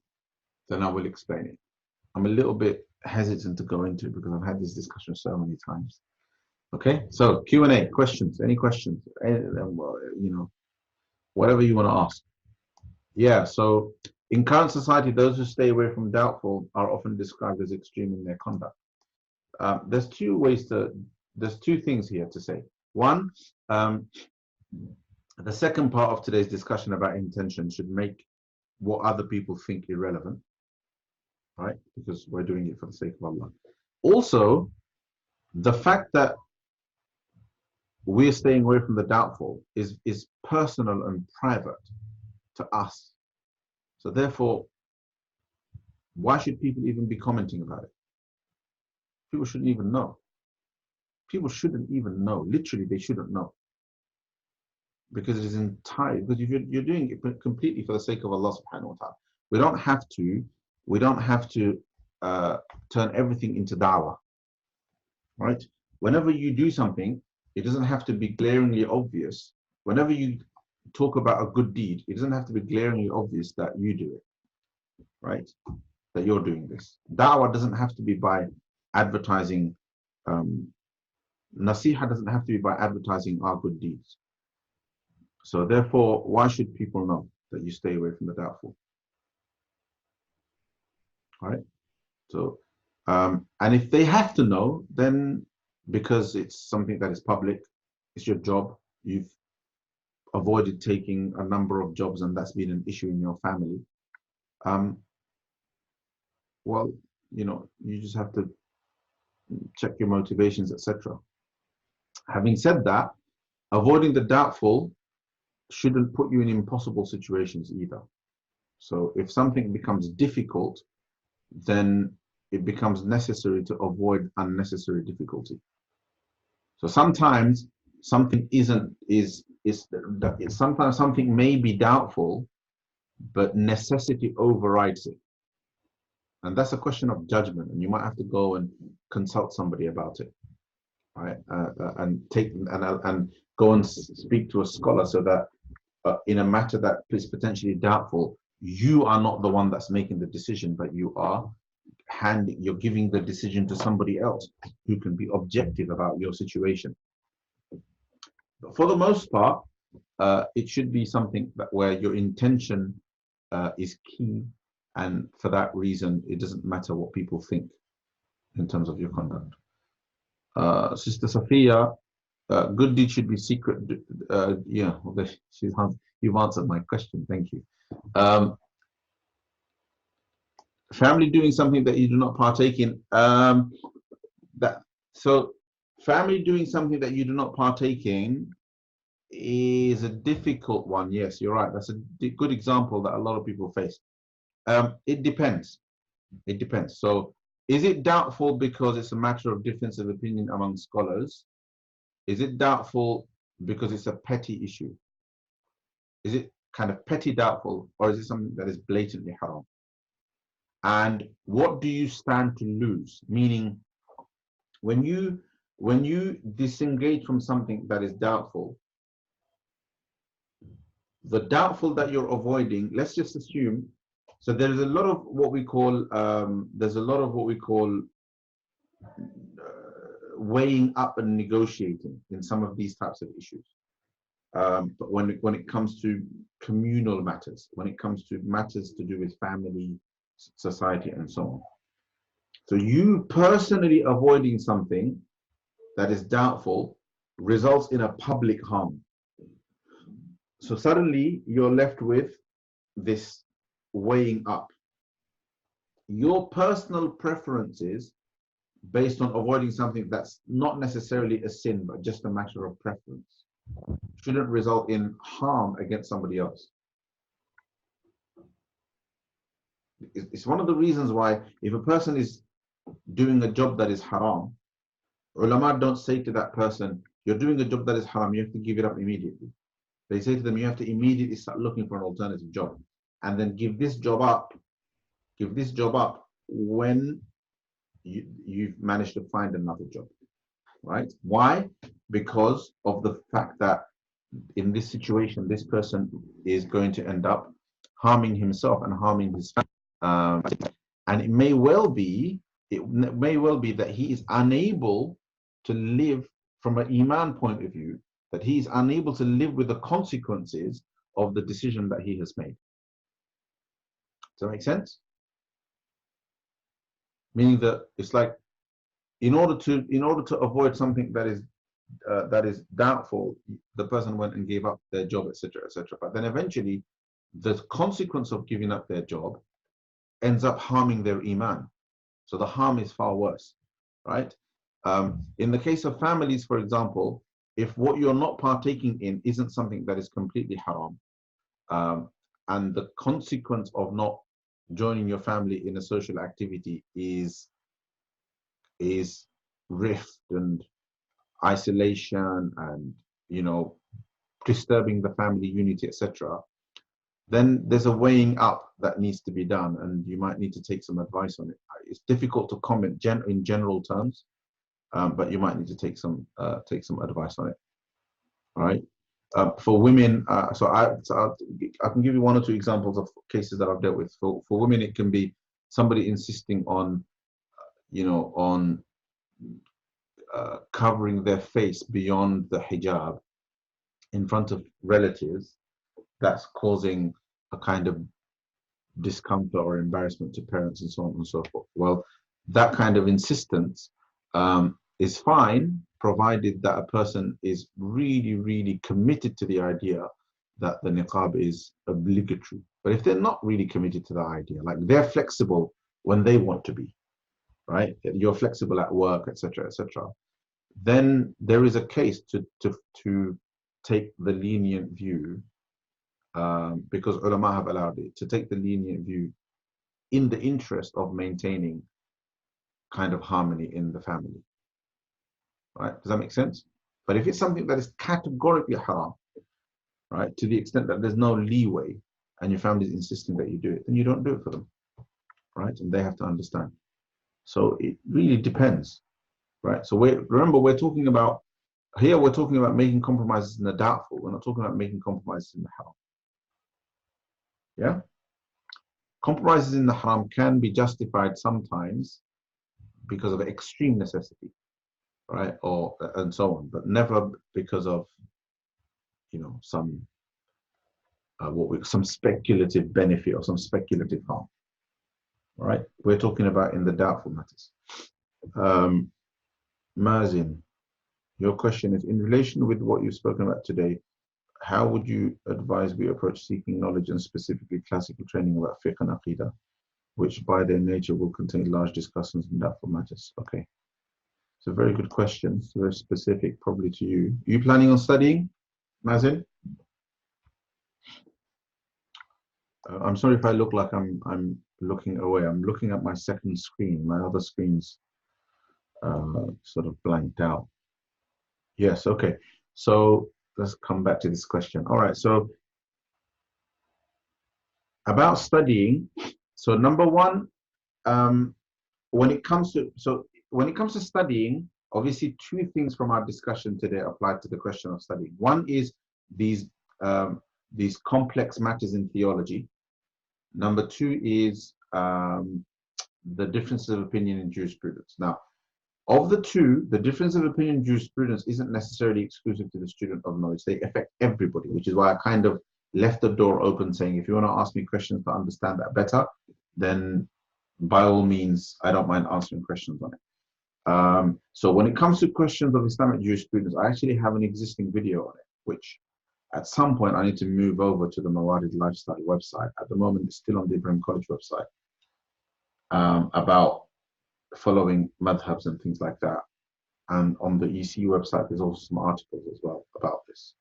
then I will explain it. I'm a little bit hesitant to go into it because I've had this discussion so many times. Okay, so Q&A, questions, any questions, whatever you want to ask. Yeah, so in current society, those who stay away from doubtful are often described as extreme in their conduct. There's two things here to say. One, the second part of today's discussion about intention should make what other people think irrelevant, right? Because we're doing it for the sake of Allah. Also, the fact that we're staying away from the doubtful is personal and private to us. So therefore, why should people even be commenting about it? People shouldn't even know. People shouldn't even know. Literally, they shouldn't know. Because it is entirely, because you're doing it completely for the sake of Allah subhanahu wa ta'ala. We don't have to turn everything into da'wah, right? Whenever you do something, it doesn't have to be glaringly obvious. Whenever you talk about a good deed, it doesn't have to be glaringly obvious that you do it, right? That you're doing this. Da'wah doesn't have to be by advertising, nasiha doesn't have to be by advertising our good deeds. So therefore, why should people know that you stay away from the doubtful? All right? So, and if they have to know, then because it's something that is public, it's your job, you've avoided taking a number of jobs and that's been an issue in your family, well, you just have to check your motivations, etc. Having said that, avoiding the doubtful shouldn't put you in impossible situations either. So if something becomes difficult, then it becomes necessary to avoid unnecessary difficulty. So sometimes something sometimes something may be doubtful, but necessity overrides it. And that's a question of judgment, and you might have to go and consult somebody about it, right? And go and speak to a scholar, so that in a matter that is potentially doubtful, you are not the one that's making the decision, but you're giving the decision to somebody else who can be objective about your situation. But for the most part, it should be something where your intention is key, and for that reason, it doesn't matter what people think in terms of your conduct. Sister Sophia, good deed should be secret. Yeah, you've answered my question. Thank you. Family doing something that you do not partake in. Family doing something that you do not partake in is a difficult one. Yes, you're right. That's a good example that a lot of people face. It depends. It depends. So, is it doubtful because it's a matter of difference of opinion among scholars? Is it doubtful because it's a petty issue? Is it kind of petty doubtful, or is it something that is blatantly haram? And what do you stand to lose? Meaning, when you disengage from something that is doubtful, the doubtful that you're avoiding, let's just assume, so there's a lot of what we call weighing up and negotiating in some of these types of issues. But when it comes to communal matters, when it comes to matters to do with family, society, and so on. So you personally avoiding something that is doubtful results in a public harm. So suddenly you're left with this weighing up. Your personal preferences based on avoiding something that's not necessarily a sin, but just a matter of preference, shouldn't result in harm against somebody else. It's one of the reasons why if a person is doing a job that is haram, ulama don't say to that person, you're doing a job that is haram, you have to give it up immediately. They say to them, you have to immediately start looking for an alternative job, and then give this job up when you've managed to find another job, right? Why? Because of the fact that in this situation, this person is going to end up harming himself and harming his family. And it may well be that he is unable to live from an Iman point of view, that he is unable to live with the consequences of the decision that he has made. Does that make sense? Meaning that it's like, in order to avoid something that is doubtful, the person went and gave up their job, etc., etc. But then eventually, the consequence of giving up their job ends up harming their Iman. So the harm is far worse, right? In the case of families, for example, if what you're not partaking in isn't something that is completely haram, and the consequence of not joining your family in a social activity is rift and isolation and, disturbing the family unity, etc., then there's a weighing up that needs to be done, and you might need to take some advice on it. It's difficult to comment in general terms, but you might need to take some advice on it. All right. For women, so I can give you one or two examples of cases that I've dealt with. For women, it can be somebody insisting on, covering their face beyond the hijab in front of relatives. That's causing a kind of discomfort or embarrassment to parents and so on and so forth. Well, that kind of insistence is fine, provided that a person is really, really committed to the idea that the niqab is obligatory. But if they're not really committed to the idea, like they're flexible when they want to be, right? You're flexible at work, etc., etc., then there is a case to take the lenient view, because ulama have allowed it, to take the lenient view in the interest of maintaining kind of harmony in the family. Right? Does that make sense? But if it's something that is categorically haram, right, to the extent that there's no leeway and your family is insisting that you do it, then you don't do it for them, right? And they have to understand. So it really depends, right? So remember, we're talking about making compromises in the doubtful. We're not talking about making compromises in the haram. Yeah? Compromises in the haram can be justified sometimes because of extreme necessity, right? And so on, but never because of, some speculative benefit or some speculative harm. All right? We're talking about in the doubtful matters. Mazin, your question is, in relation with what you've spoken about today, how would you advise we approach seeking knowledge, and specifically classical training about fiqh and aqidah, which by their nature will contain large discussions in doubtful matters? Okay. It's a very good question. It's very specific, probably to you. Are you planning on studying, Mazin? I'm sorry if I look like I'm looking away. I'm looking at my second screen. My other screen's sort of blanked out. Yes, okay. So let's come back to this question. All right, so about studying. So number one, um, when it comes to studying, obviously two things from our discussion today apply to the question of studying. One is these these complex matters in theology. Number two is the differences of opinion in jurisprudence. Now, of the two, the difference of opinion in jurisprudence isn't necessarily exclusive to the student of knowledge. They affect everybody, which is why I kind of left the door open saying, if you want to ask me questions to understand that better, then by all means, I don't mind answering questions on it. So when it comes to questions of Islamic jurisprudence, I actually have an existing video on it, which at some point I need to move over to the Mawarid Lifestyle website. At the moment, it's still on the Ibrahim College website, about following madhabs and things like that. And on the EC website, there's also some articles as well about this.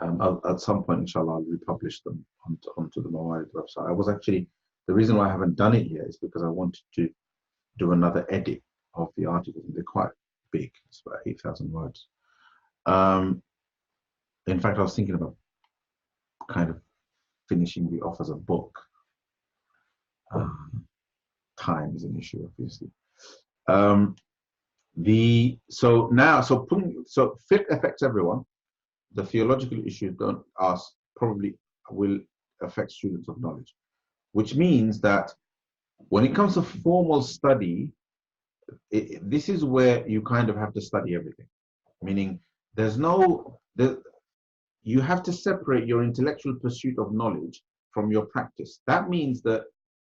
At some point, inshallah, I'll republish them onto the Mawarid website. I was actually, the reason why I haven't done it yet is because I wanted to do another edit of the articles. They're quite big, it's about 8,000 words. In fact, I was thinking about kind of finishing the off as a book. Time is an issue, obviously. So fiqh affects everyone. The theological issues probably will affect students of knowledge, which means that when it comes to formal study, this is where you kind of have to study everything. Meaning, you have to separate your intellectual pursuit of knowledge from your practice. That means that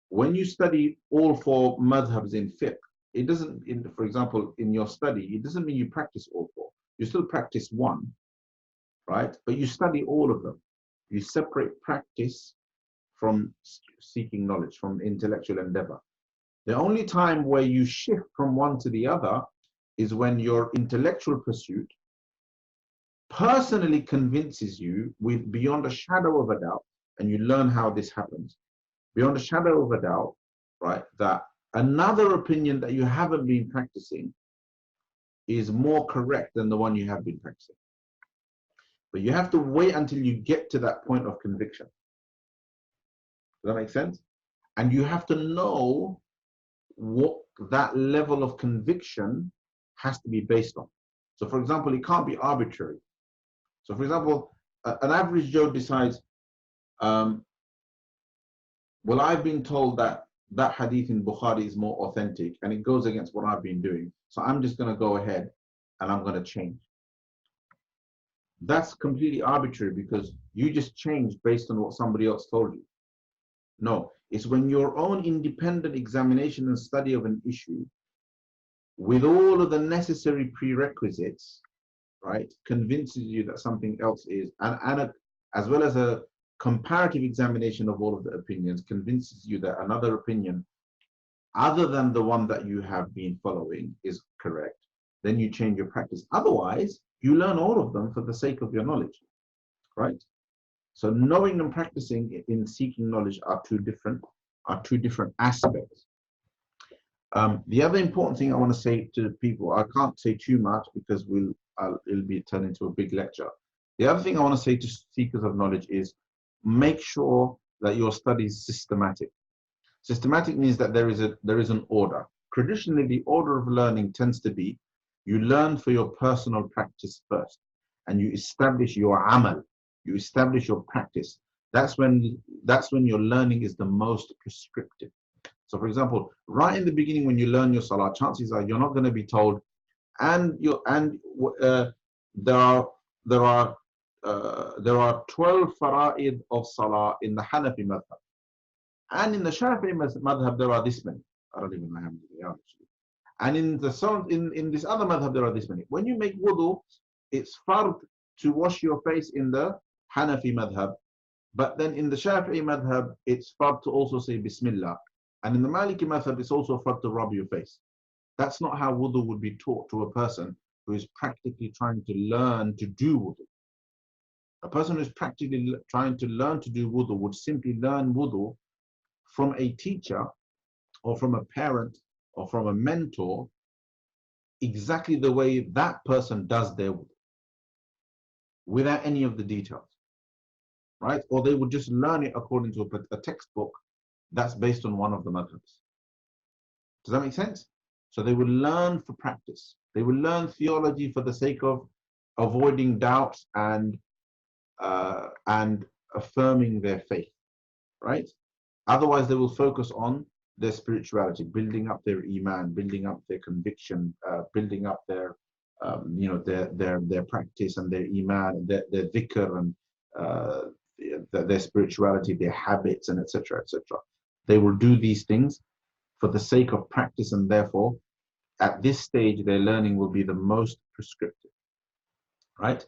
when you study all four madhabs in fiqh, it doesn't, for example, in your study, it doesn't mean you practice all four. You still practice one, right? But you study all of them. You separate practice from seeking knowledge, from intellectual endeavor. The only time where you shift from one to the other is when your intellectual pursuit personally convinces you with beyond a shadow of a doubt, and you learn how this happens, beyond a shadow of a doubt, right, that another opinion that you haven't been practicing is more correct than the one you have been practicing. But you have to wait until you get to that point of conviction. Does that make sense? And you have to know what that level of conviction has to be based on. So for example, it can't be arbitrary. So for example, an average Joe decides, well, I've been told that hadith in Bukhari is more authentic and it goes against what I've been doing. So I'm just going to go ahead and I'm going to change. That's completely arbitrary because you just changed based on what somebody else told you. No, it's when your own independent examination and study of an issue with all of the necessary prerequisites, right, convinces you that something else is, and as well as a comparative examination of all of the opinions convinces you that another opinion other than the one that you have been following is correct, then you change your practice. Otherwise, you learn all of them for the sake of your knowledge, right? So knowing and practicing in seeking knowledge are two different aspects. The other important thing I want to say to people, I can't say too much because it'll be turned into a big lecture. The other thing I want to say to seekers of knowledge is make sure that your study is systematic. Systematic means that there is an order. Traditionally, the order of learning tends to be you learn for your personal practice first, and you establish your amal, you establish your practice. That's when your learning is the most prescriptive. So for example, right in the beginning when you learn your salah, chances are you're not going to be told, there are 12 fara'id of salah in the Hanafi madhab. And in the Shafi'i madhab, there are this many. I don't even know how many they are actually. And in this other madhab, there are this many. When you make wudu, it's fard to wash your face in the Hanafi madhab. But then in the Shafi'i madhab, it's fard to also say Bismillah. And in the Maliki madhab, it's also fard to rub your face. That's not how wudu would be taught to a person who is practically trying to learn to do wudu. A person who's practically trying to learn to do wudu would simply learn wudu from a teacher or from a parent or from a mentor exactly the way that person does their wudu, without any of the details. right? Or they would just learn it according to a textbook that's based on one of the madhabs. Does that make sense? So they will learn for practice. They will learn theology for the sake of avoiding doubts and affirming their faith, right? Otherwise, they will focus on their spirituality, building up their iman, building up their conviction, building up their, their practice and their iman, their dhikr and their spirituality, their habits, and etc., etc. They will do these things for the sake of practice, and therefore, at this stage, their learning will be the most prescriptive, right?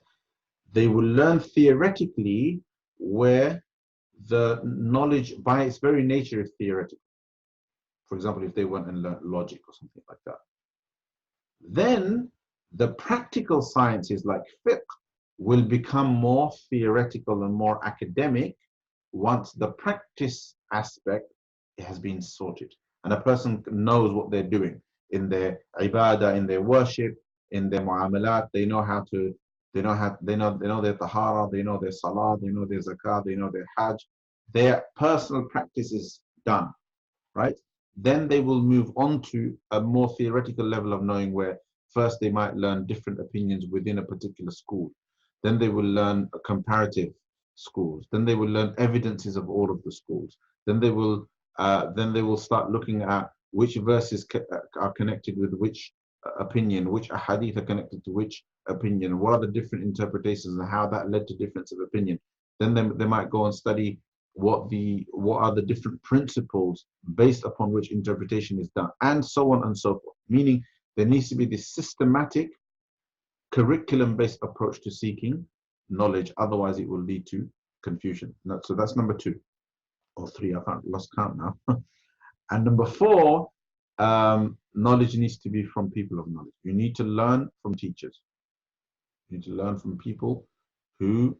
They will learn theoretically where the knowledge by its very nature is theoretical. For example, if they went and learned logic or something like that. Then the practical sciences like fiqh will become more theoretical and more academic once the practice aspect has been sorted. And a person knows what they're doing in their ibadah, in their worship, in their muamalat. They know how to, they know their tahara, they know their salah, they know their zakah, they know their hajj. Their personal practice is done, right? Then they will move on to a more theoretical level of knowing, where first they might learn different opinions within a particular school. Then they will learn comparative schools. Then they will learn evidences of all of the schools. Then they will start looking at which verses are connected with which opinion, which ahadith are connected to which opinion, what are the different interpretations and how that led to difference of opinion. Then they might go and study what are the different principles based upon which interpretation is done, and so on and so forth. Meaning there needs to be this systematic curriculum-based approach to seeking knowledge, otherwise it will lead to confusion. So that's number 2 or 3, I can't lost count now. And number 4, knowledge needs to be from people of knowledge. You need to learn from teachers. You need to learn from people who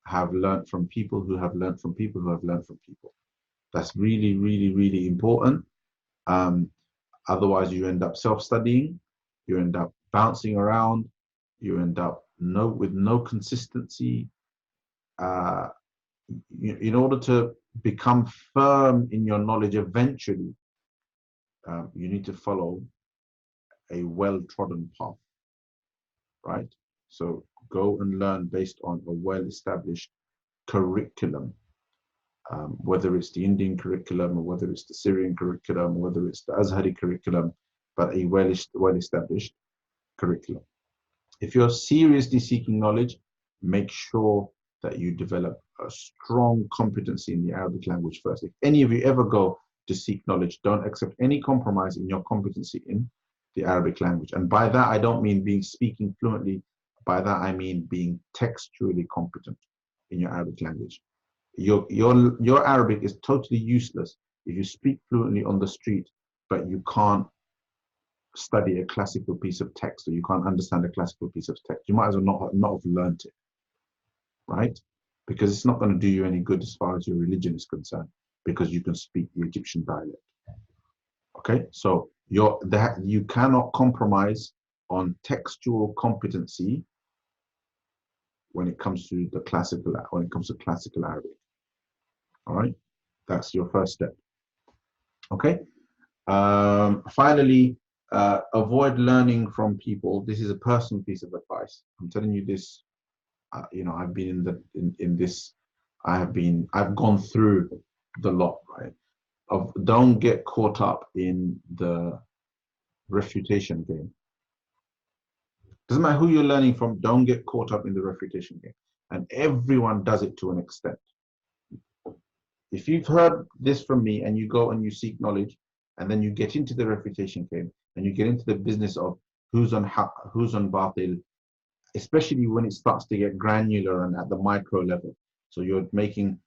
have learned from people who have learned from people who have learned from people. That's really, really, really important. Otherwise, you end up self-studying, you end up bouncing around, you end up with no consistency. In order to become firm in your knowledge eventually, you need to follow a well-trodden path, right? So go and learn based on a well-established curriculum, whether it's the Indian curriculum or whether it's the Syrian curriculum, or whether it's the Azhari curriculum, but a well-established curriculum. If you're seriously seeking knowledge, make sure that you develop a strong competency in the Arabic language first. If any of you ever go to seek knowledge, don't accept any compromise in your competency in the Arabic language. And by that, I don't mean speaking fluently. By that, I mean being textually competent in your Arabic language. Your Arabic is totally useless if you speak fluently on the street, but you can't study a classical piece of text, or you can't understand a classical piece of text. You might as well not have learned it, right? Because it's not going to do you any good as far as your religion is concerned, because you can speak the Egyptian dialect. Okay, so you cannot compromise on textual competency when it comes to classical Arabic. All right, that's your first step. Okay. Finally, avoid learning from people. This is a personal piece of advice. I'm telling you this. I've been in this. I've gone through the lot, right? Don't get caught up in the refutation game. Doesn't matter who you're learning from. Don't get caught up in the refutation game. And everyone does it to an extent. If you've heard this from me and you go and you seek knowledge, and then you get into the refutation game and you get into the business of who's on haqq, who's on batil, especially when it starts to get granular and at the micro level. So you're making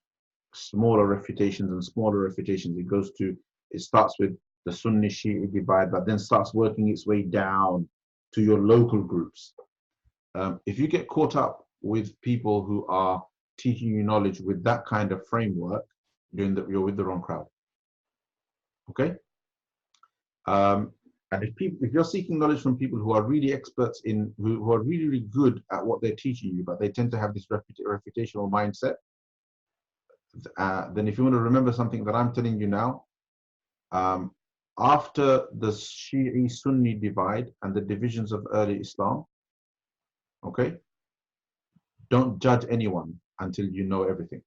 smaller refutations and smaller refutations. It starts with the Sunni Shi'i divide, but then starts working its way down to your local groups. If you get caught up with people who are teaching you knowledge with that kind of framework, you're with the wrong crowd. Okay? And if you're seeking knowledge from people who are really experts who are really, really good at what they're teaching you, but they tend to have this reputational mindset, then if you want to remember something that I'm telling you now, after the Shi'i Sunni divide and the divisions of early Islam, okay, don't judge anyone until you know everything,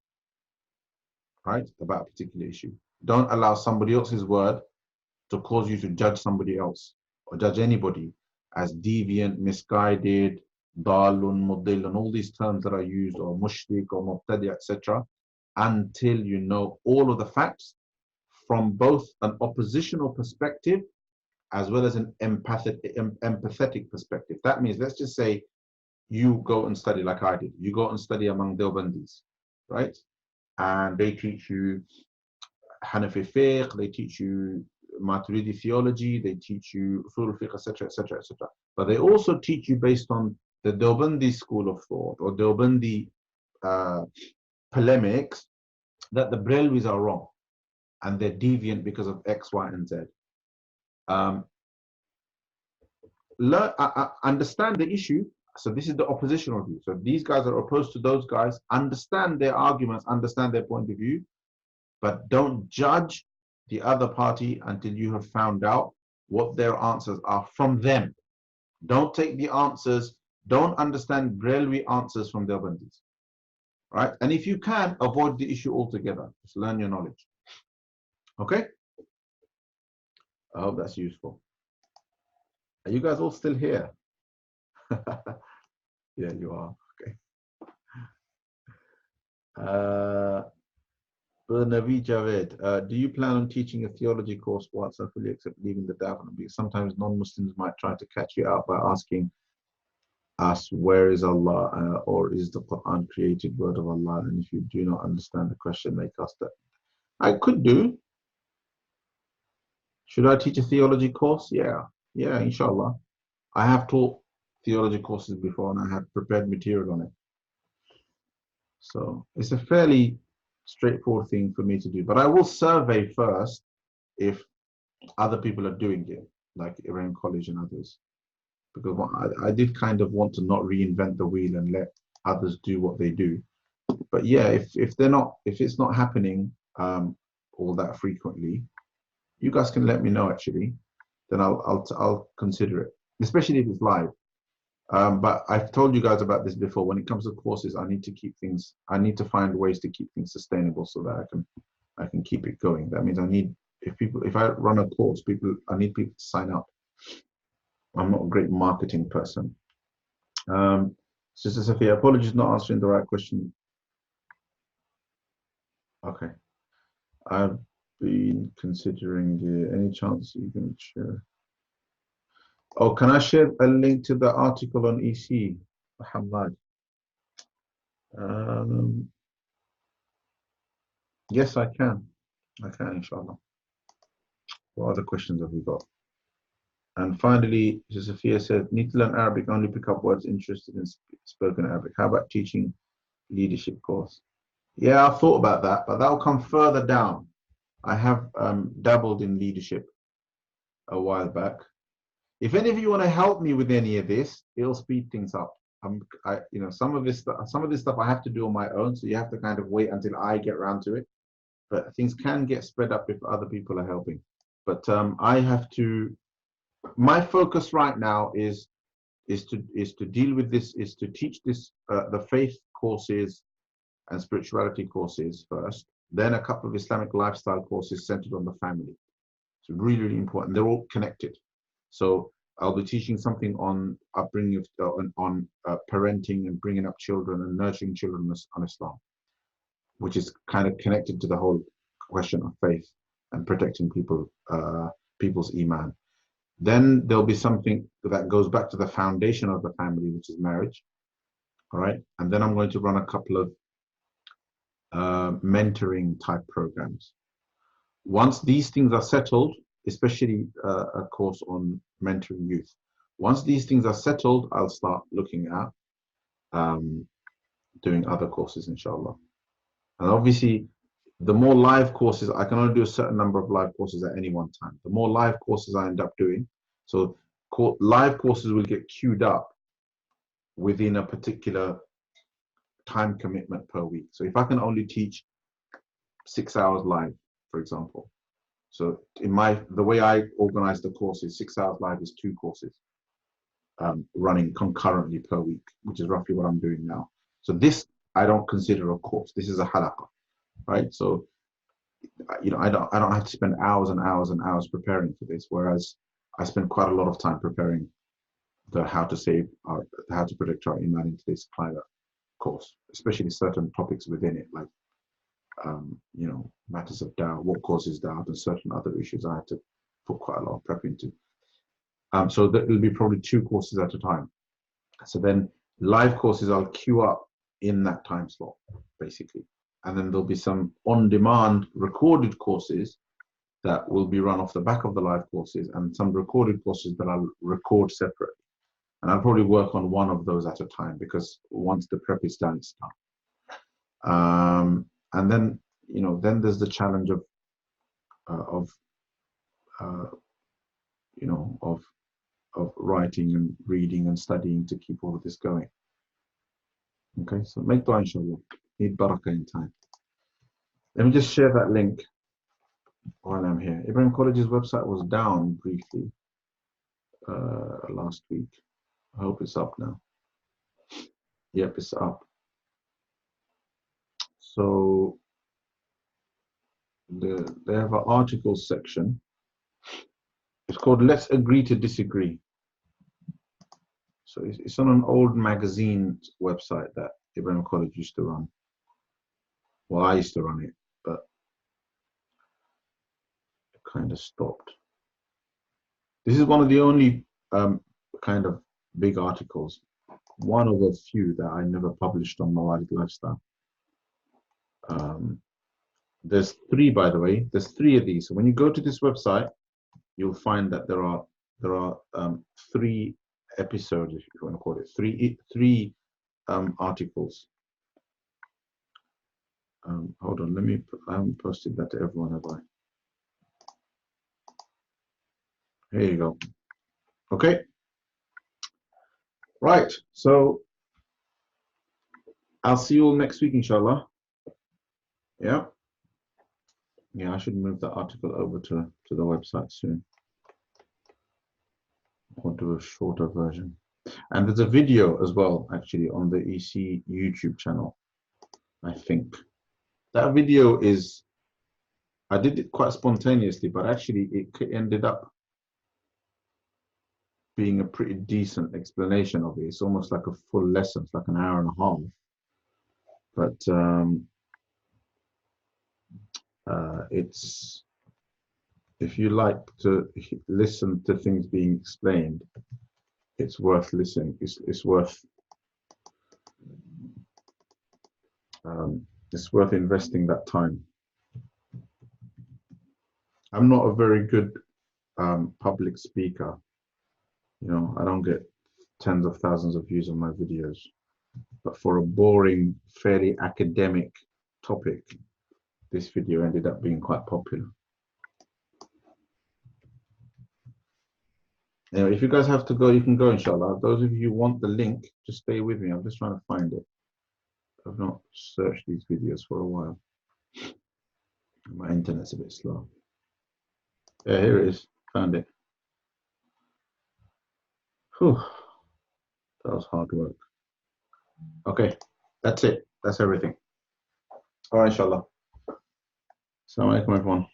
right, about a particular issue. Don't allow somebody else's word to cause you to judge somebody else or judge anybody as deviant, misguided, dalun, mudil, and all these terms that are used, or mushrik or mubtadi, etc., until you know all of the facts from both an oppositional perspective as well as an empathetic perspective. That means, let's just say you go and study like I did. You go and study among Deobandis, right? And they teach you Hanafi fiqh, they teach you Maturidi theology, they teach you usul fiqh, etc., etc., etc. But they also teach you based on the Deobandi school of thought or Deobandi polemics that the Brelwis are wrong and they're deviant because of X, Y, and Z. Understand the issue. So this is the oppositional view. So these guys are opposed to those guys. Understand their arguments, understand their point of view, but don't judge the other party until you have found out what their answers are from them. Don't take the answers, don't understand Brelwi answers from their bandits, right? And if you can, avoid the issue altogether. Just learn your knowledge. Okay? I hope that's useful. Are you guys all still here? Yeah, you are. Okay. Navi Javed, do you plan on teaching a theology course whilst I fully accept leaving the Daven? Because sometimes non-Muslims might try to catch you out by asking us, where is Allah, or is the Quran created word of Allah? And if you do not understand the question, make us that. I could do. Should I teach a theology course? Yeah, inshallah. I have taught theology courses before and I have prepared material on it. So it's a fairly straightforward thing for me to do. But I will survey first if other people are doing it, like Iran College and others. Because I did kind of want to not reinvent the wheel and let others do what they do. But yeah, if it's not happening all that frequently, you guys can let me know actually. Then I'll consider it, especially if it's live. But I've told you guys about this before. When it comes to courses, I need to find ways to keep things sustainable so that I can keep it going. That means if I run a course, I need people to sign up. I'm not a great marketing person. Sister Sophia, apologies not answering the right question. Okay. I've been considering any chance you can share. Oh, can I share a link to the article on EC, Muhammad? Yes, I can. Inshallah. What other questions have we got? And finally, Sophia said, need to learn Arabic, only pick up words interested in spoken Arabic. How about teaching leadership course? Yeah, I thought about that, but that'll come further down. I have dabbled in leadership a while back. If any of you want to help me with any of this, it'll speed things up. Some of this stuff I have to do on my own, so you have to kind of wait until I get around to it. But things can get sped up if other people are helping. But I have to. My focus right now is to deal with this, is to teach this the faith courses and spirituality courses first, then a couple of Islamic lifestyle courses centered on the family. It's really, really important. They're all connected. So I'll be teaching something on upbringing, on parenting and bringing up children and nurturing children on Islam, which is kind of connected to the whole question of faith and protecting people's iman. Then there'll be something that goes back to the foundation of the family, which is marriage. All right. And then I'm going to run a couple of mentoring type programs. Once these things are settled, especially a course on mentoring youth. Once these things are settled, I'll start looking at doing other courses, inshallah. And obviously, the more live courses, I can only do a certain number of live courses at any one time. The more live courses I end up doing, so live courses will get queued up within a particular time commitment per week. So if I can only teach 6 hours live, for example. So the way I organize the course is 6 hours live is 2 courses running concurrently per week, which is roughly what I'm doing now. So this I don't consider a course. This is a halaqah, right? So I don't have to spend hours and hours and hours preparing for this, whereas I spend quite a lot of time preparing the how to predict our iman in today's climate course, especially certain topics within it, like matters of doubt, what causes doubt, and certain other issues I had to put quite a lot of prep into. So that will be probably 2 courses at a time. So then live courses I'll queue up in that time slot, basically. And then there'll be some on-demand recorded courses that will be run off the back of the live courses, and some recorded courses that I'll record separately. And I'll probably work on one of those at a time, because once the prep is done, it's done. And then, then there's the challenge of writing and reading and studying to keep all of this going. Okay, so make dua, inshallah. Need barakah in time. Let me just share that link while I'm here. Ibrahim College's website was down briefly last week. I hope it's up now. Yep, it's up. So they have an articles section. It's called Let's Agree to Disagree. So it's on an old magazine website that Ibrahim College used to run. Well, I used to run it, but it kind of stopped. This is one of the only kind of big articles, one of a few that I never published on Mawarid Lifestyle. There's 3, by the way. There's 3 of these. So when you go to this website, you'll find that there are 3 episodes, if you want to call it, 3 articles. Hold on, I haven't posted that to everyone, have I? Here you go. Okay. Right. So I'll see you all next week, inshallah. Yeah. Yeah, I should move that article over to the website soon. Or do a shorter version. And there's a video as well, actually, on the EC YouTube channel, I think. That video I did it quite spontaneously, but actually it ended up being a pretty decent explanation of it. It's almost like a full lesson. It's like an hour and a half. But it's, if you like to listen to things being explained, it's worth listening. It's worth investing that time. I'm not a very good public speaker. I don't get tens of thousands of views on my videos. But for a boring, fairly academic topic, this video ended up being quite popular. Anyway, if you guys have to go, you can go, inshallah. Those of you who want the link, just stay with me. I'm just trying to find it. I've not searched these videos for a while. My internet's a bit slow. Yeah, here it is. Found it. Whew. That was hard work. Okay, that's it. That's everything. All right, inshallah. Assalamu alaikum, everyone.